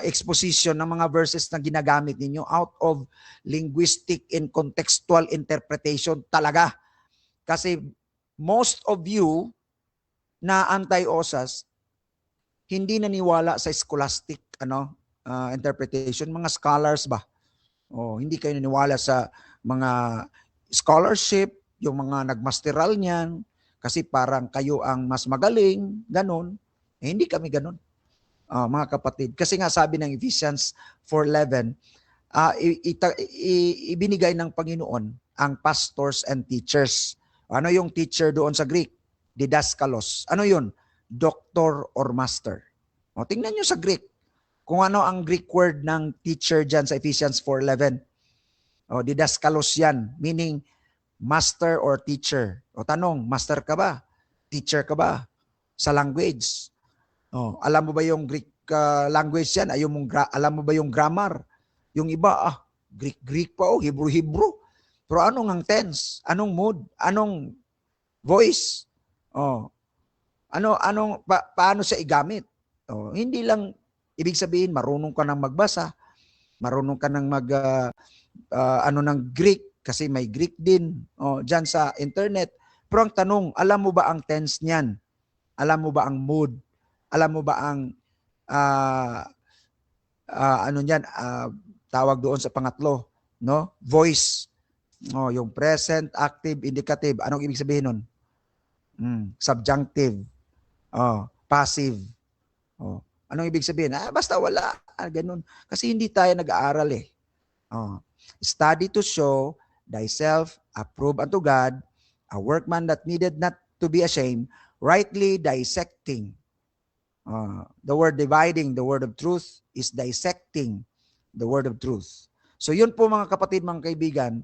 exposition ng mga verses na ginagamit ninyo out of linguistic and contextual interpretation talaga. Kasi most of you na anti-OSAS, hindi naniwala sa scholastic interpretation, mga scholars ba? Hindi kayo naniwala sa mga scholarship, yung mga nagmasteral niyan, kasi parang kayo ang mas magaling, ganun. Hindi kami ganun, mga kapatid. Kasi nga sabi ng Ephesians 4:11, ibinigay ng Panginoon ang pastors and teachers. Ano yung teacher doon sa Greek? Didaskalos. Ano yun? Doctor or master. Tingnan nyo sa Greek. Kung ano ang Greek word ng teacher dyan sa Ephesians 4:11. Didaskalos yan. Meaning, master or teacher. Tanong, master ka ba? Teacher ka ba? Sa language. Alam mo ba yung Greek language yan? Alam mo ba yung grammar? Yung iba, Greek pa, Hebrew. Pero anong ang tense? Anong mood? Anong voice? Paano siya igamit? Hindi lang ibig sabihin marunong ka nang magbasa, marunong ka nang ng Greek kasi may Greek din diyan sa internet. Pero ang tanong, alam mo ba ang tense niyan? Alam mo ba ang mood? Alam mo ba ang tawag doon sa pangatlo, no? Voice. Yung present, active, indicative. Anong ibig sabihin nun? Subjunctive. Passive. Anong ibig sabihin? Basta wala. Ganun. Kasi hindi tayo nag-aaral eh. Study to show thyself approved unto God, a workman that needed not to be ashamed, rightly dissecting. The word dividing, the word of truth is dissecting the word of truth. So yun po mga kapatid, mga kaibigan,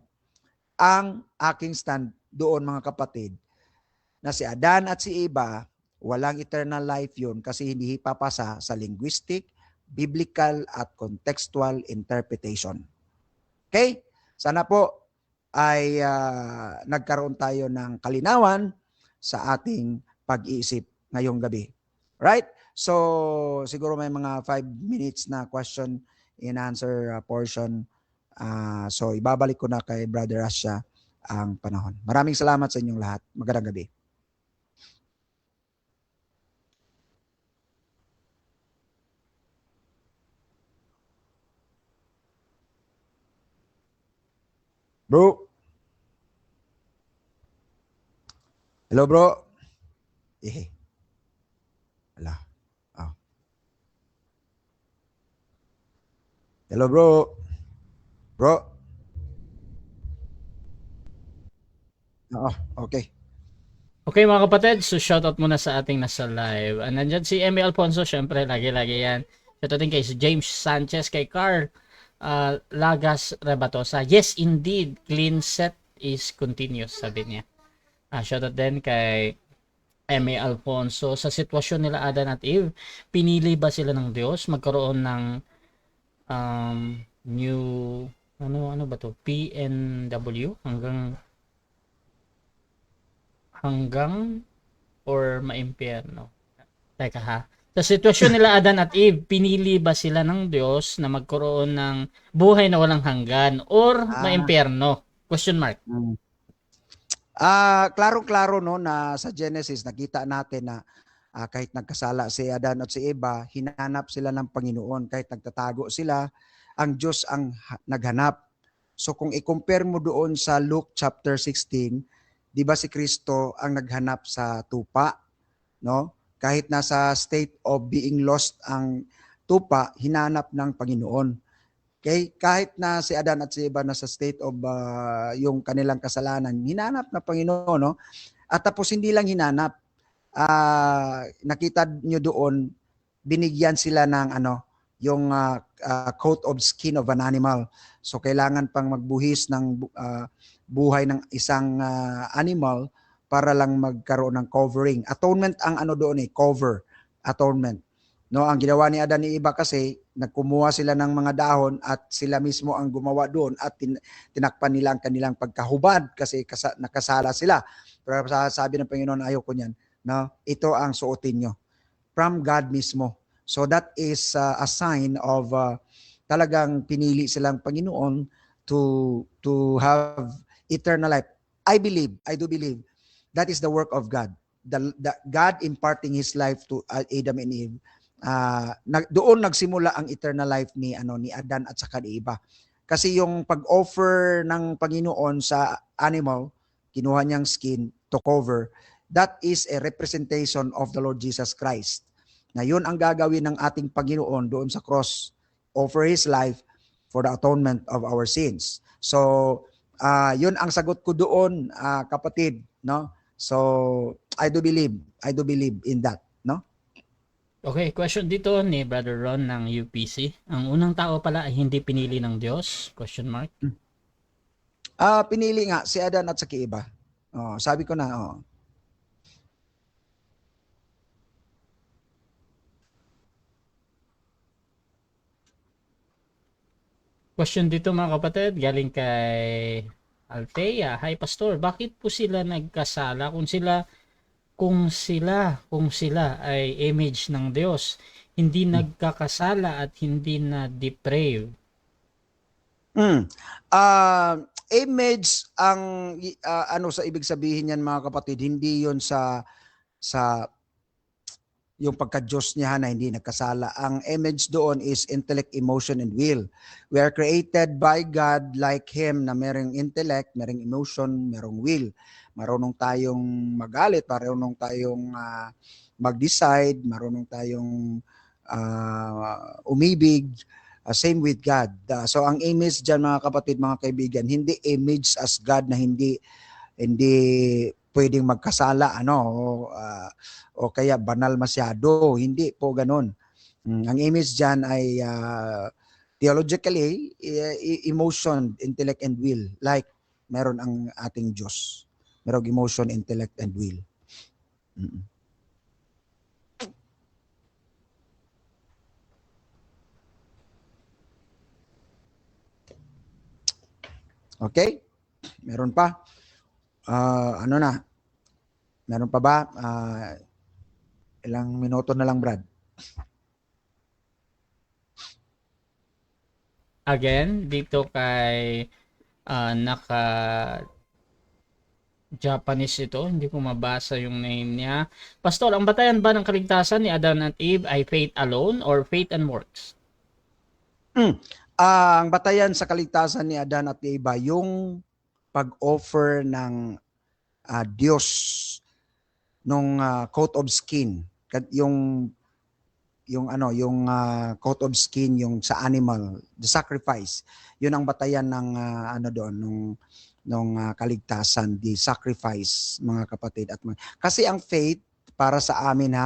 ang aking stand doon mga kapatid, na si Adan at si Eva, walang eternal life yun kasi hindi papasa sa linguistic, biblical at contextual interpretation. Okay? Sana po ay nagkaroon tayo ng kalinawan sa ating pag-iisip ngayong gabi. Right? So, siguro may mga 5 minutes na question and answer portion. So, ibabalik ko na kay Brother Rasha ang panahon. Maraming salamat sa inyong lahat. Magandang gabi. Bro. Hello, bro. Wala. Hello, bro. Bro. Okay. Okay mga kapatid, so shoutout muna sa ating nasa live. Nandyan si Emmy Alfonso, syempre lagi-lagi yan. Shoutout din kay James Sanchez, kay Carl Lagas Rebatosa. Yes, indeed, clean set is continuous, sabi niya. Shoutout din kay Emmy Alfonso. Sa sitwasyon nila Adan at Eve, pinili ba sila ng Diyos magkaroon ng new ano ba to? PNW hanggang or maimpyerno. Teka ha. Sa sitwasyon nila Adan at Eve, pinili ba sila ng Diyos na magkaroon ng buhay na walang hanggan or maimpyerno? Question mark. Klaro-klaro no na sa Genesis nakita natin na kahit nagkasala si Adan at si Eva, hinanap sila ng Panginoon. Kahit nagtatago sila, ang Diyos ang naghanap. So kung i-compare mo doon sa Luke chapter 16, di ba si Kristo ang naghanap sa tupa, no? Kahit nasa state of being lost ang tupa, hinanap ng Panginoon. Okay? Kahit na si Adan at si Eva nasa state of yung kanilang kasalanan, hinanap ng Panginoon, no? At tapos hindi lang hinanap, nakita nyo doon, binigyan sila ng yung coat of skin of an animal. So kailangan pang magbuhis ng buhay ng isang animal para lang magkaroon ng covering. Atonement ang ano doon cover, atonement. No, ang ginawa ni Adan ni Eva kasi nagkumuha sila ng mga dahon at sila mismo ang gumawa doon at tinakpan nila ang kanilang pagkahubad kasi nakasala sila. Pero sabi ng Panginoon, ayoko niyan. No, ito ang suotin nyo from God mismo. So that is a sign of talagang pinili silang Panginoon to have eternal life. I do believe that is the work of God. The God imparting His life to Adam and Eve. Doon nagsimula ang eternal life ni Adan at saka ni Eva. Kasi yung pag-offer ng Panginoon sa animal, kinuha niyang skin to cover, that is a representation of the Lord Jesus Christ. Na yun ang gagawin ng ating Panginoon doon sa cross, offer His life for the atonement of our sins. So, yun ang sagot ko doon, kapatid, no? So, I do believe in that, no? Okay, question dito ni Brother Ron ng UPC. Ang unang tao pala ay hindi pinili ng Diyos? Question mark. Pinili nga si Adan at saka Eva. Sabi ko na, Question dito mga kapatid, galing kay Althea. Hi Pastor, bakit po sila nagkasala kung sila ay image ng Diyos, hindi nagkakasala at hindi na deprave? Image ang sa ibig sabihin niyan mga kapatid, hindi 'yon sa yung pagka-Diyos niya na hindi nagkasala. Ang image doon is intellect, emotion, and will. We are created by God like Him na merong intellect, merong emotion, merong will. Marunong tayong magalit, marunong tayong mag-decide, marunong tayong umibig. Same with God. So ang image dyan mga kapatid, mga kaibigan, hindi image as God na hindi pwedeng magkasala o kaya banal masyado, hindi po ganoon. Ang image diyan ay theologically emotion, intellect and will, like meron ang ating Diyos. Merong emotion, intellect and will. Okay? Meron pa? Meron pa ba? Ilang minuto na lang, Brad. Again, dito kay naka Japanese ito, hindi ko mabasa yung name niya. Pastor, ang batayan ba ng kaligtasan ni Adam at Eve ay faith alone or faith and works? Ang batayan sa kaligtasan ni Adan at Eva, yung pag-offer ng Diyos nung coat of skin, yung coat of skin, yung sa animal, the sacrifice, yun ang batayan ng nung kaligtasan, the sacrifice, mga kapatid at kasi ang faith para sa amin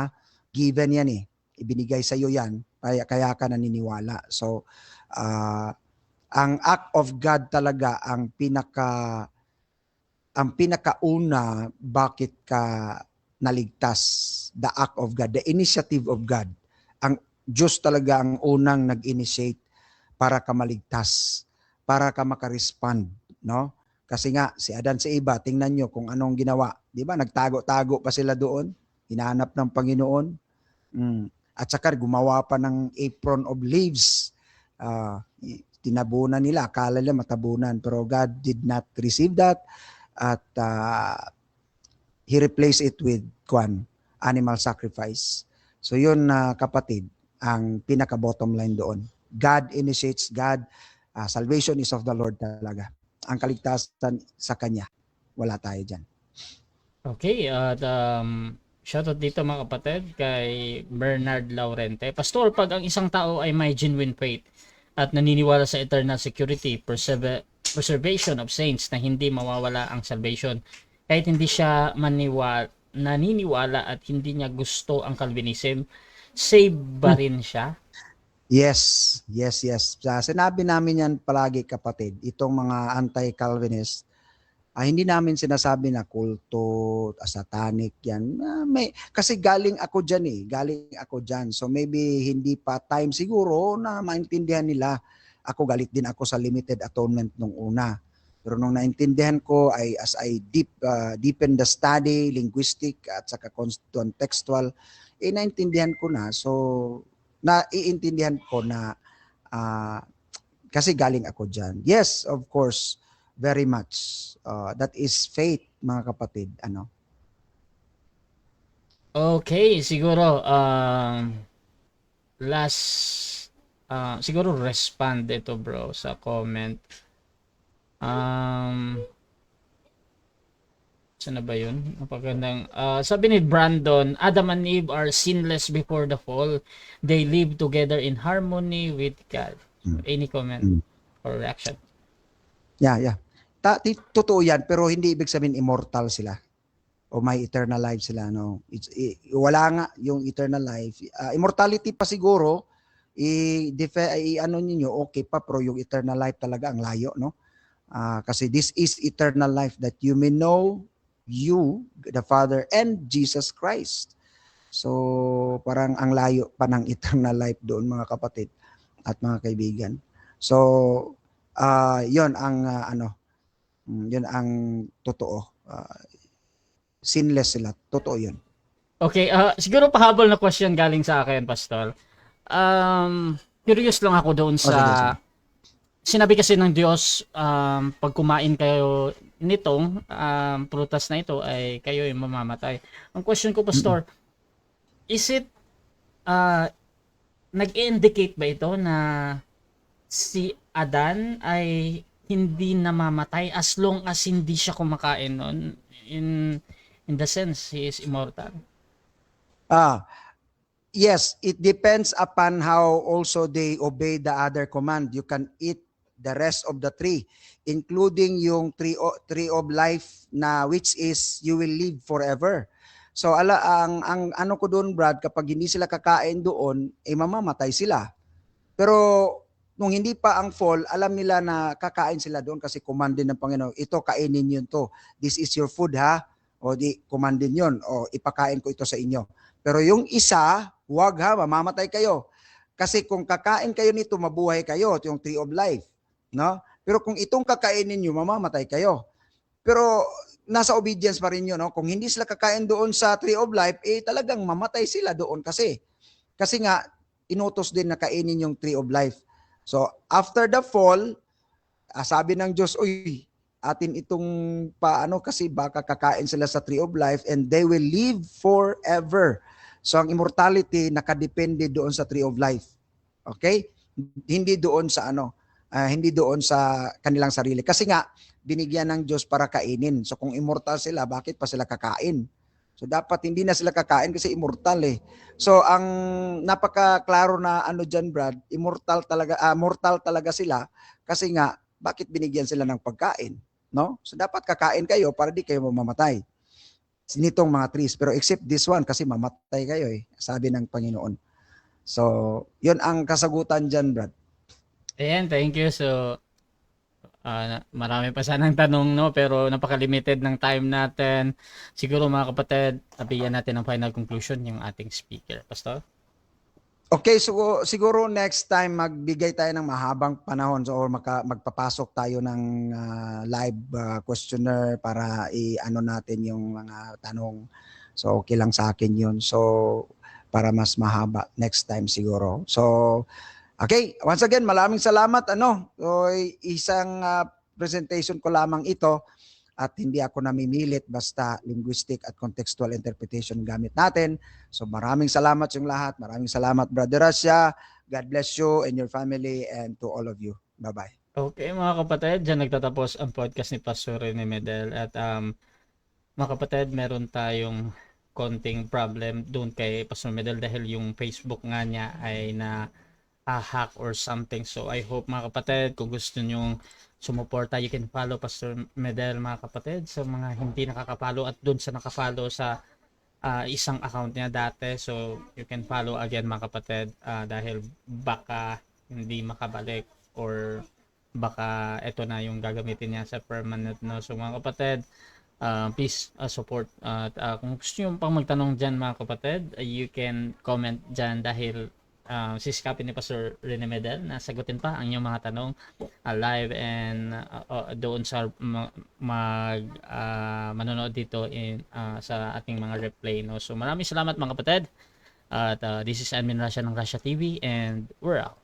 given yan ibinigay sa iyo yan, kaya ka naniniwala. So ang act of God talaga ang pinakauna bakit ka naligtas, the act of God, the initiative of God. Ang Diyos talaga ang unang nag-initiate para ka maligtas, para ka makarespond, no? Kasi nga si Adan si Eva, tingnan nyo kung anong ginawa, 'di ba? Nagtago-tago pa sila doon, hinahanap ng Panginoon. At saka gumawa pa ng apron of leaves. Tinabunan nila, akala nila matabunan, pero God did not receive that at He replaced it with animal sacrifice. So yun kapatid, ang pinaka bottom line doon. God initiates, salvation is of the Lord talaga. Ang kaligtasan sa Kanya, wala tayo dyan. Okay, at shoutout dito mga kapatid kay Bernard Laurente. Pastor, pag ang isang tao ay may genuine faith at naniniwala sa eternal security, preservation of saints na hindi mawawala ang salvation, kahit hindi siya naniniwala at hindi niya gusto ang Calvinism, save ba rin siya? Yes. Sinabi namin yan palagi kapatid, itong mga anti-Calvinist, Hindi namin sinasabi na kulto, satanic yan. Kasi galing ako dyan eh. Galing ako dyan. So maybe hindi pa time siguro na maintindihan nila. Ako galit din ako sa limited atonement nung una. Pero nung naintindihan ko, as I deepen the study, linguistic at saka contextual, naintindihan ko na. So naiintindihan ko na kasi galing ako dyan. Yes, of course, very much. That is faith, mga kapatid. Ano? Okay, siguro last siguro respond ito bro sa comment. Saan na ba yun? Napagandang sabi ni Brandon, Adam and Eve are sinless before the fall. They live together in harmony with God. Any comment or reaction? Yeah. Totoo yan, pero hindi ibig sabihin immortal sila o may eternal life sila. No? Wala nga yung eternal life. Immortality pa siguro, ano ninyo, okay pa, pero yung eternal life talaga ang layo. No? Kasi this is eternal life, that you may know you, the Father, and Jesus Christ. So parang ang layo pa ng eternal life doon, mga kapatid at mga kaibigan. So yon ang yun ang totoo. Sinless sila. Totoo yun. Okay, siguro pahabol na question galing sa akin, Pastor. Curious lang ako doon sa sinabi kasi ng Diyos, pag kumain kayo nitong prutas na ito ay kayo yung mamamatay. Ang question ko, Pastor, is it nag-indicate ba ito na si Adan ay hindi namamatay as long as hindi siya kumakain noon? In the sense, he is immortal. Yes, it depends upon how also they obey the other command. You can eat the rest of the tree, including yung tree of life na which is you will live forever. So ang ano ko doon, Brad, kapag hindi sila kakain doon, mamamatay sila. Pero nung hindi pa ang fall, alam nila na kakain sila doon kasi commanded ng Panginoon. Ito, kainin yun to. This is your food, ha? O di, commanded yun. O ipakain ko ito sa inyo. Pero yung isa, huwag ha, mamamatay kayo. Kasi kung kakain kayo nito, mabuhay kayo. Ito yung tree of life. No? Pero kung itong kakainin nyo, mamamatay kayo. Pero nasa obedience pa rin yun. No? Kung hindi sila kakain doon sa tree of life, talagang mamatay sila doon kasi. Kasi nga, inutos din na kainin yung tree of life. So, after the fall, sabi ng Diyos, uy, atin itong paano kasi baka kakain sila sa tree of life and they will live forever. So, ang immortality nakadepende doon sa tree of life. Okay? Hindi doon sa hindi doon sa kanilang sarili. Kasi nga, binigyan ng Diyos para kainin. So, kung immortal sila, bakit pa sila kakain? So, dapat hindi na sila kakain kasi immortal eh. So, ang napaka-klaro na dyan, Brad, mortal talaga sila kasi nga, bakit binigyan sila ng pagkain? No? So, dapat kakain kayo para di kayo mamamatay. Nitong mga trees. Pero except this one kasi mamatay kayo eh, sabi ng Panginoon. So, yun ang kasagutan dyan, Brad. Ayan, thank you. So, marami pa sanang tanong, no? Pero napaka-limited ng time natin. Siguro mga kapatid, sabihan natin ang final conclusion yung ating speaker. Pastor? Okay, so siguro next time magbigay tayo ng mahabang panahon or magpapasok tayo ng live questionnaire para natin yung mga tanong. So okay lang sa akin yun. So para mas mahaba next time siguro. So okay, once again, maraming salamat. So, isang presentation ko lamang ito at hindi ako namimilit basta linguistic at contextual interpretation gamit natin. So maraming salamat yung lahat. Maraming salamat, Brother Rasya. God bless you and your family and to all of you. Bye-bye. Okay mga kapatid, dyan nagtatapos ang podcast ni Pastor Rene Medel. At mga kapatid, meron tayong konting problem doon kay Pastor Medel dahil yung Facebook nga niya ay na hack or something. So I hope mga kapatid, kung gusto nyong sumuporta, you can follow Pastor Medel mga kapatid sa mga hindi nakaka-follow at doon sa naka-follow sa isang account niya dati. So you can follow again mga kapatid dahil baka hindi makabalik or baka ito na yung gagamitin niya sa permanent, no? So mga kapatid, please support. At kung gusto nyo pang magtanong dyan mga kapatid, you can comment dyan dahil sisikapin ni Pastor Rene Medel na sagutin pa ang inyong mga tanong live and doon sa manonood dito sa ating mga replay, no? So maraming salamat mga kapatid. At this is Admin Russia ng Russia TV and we're out.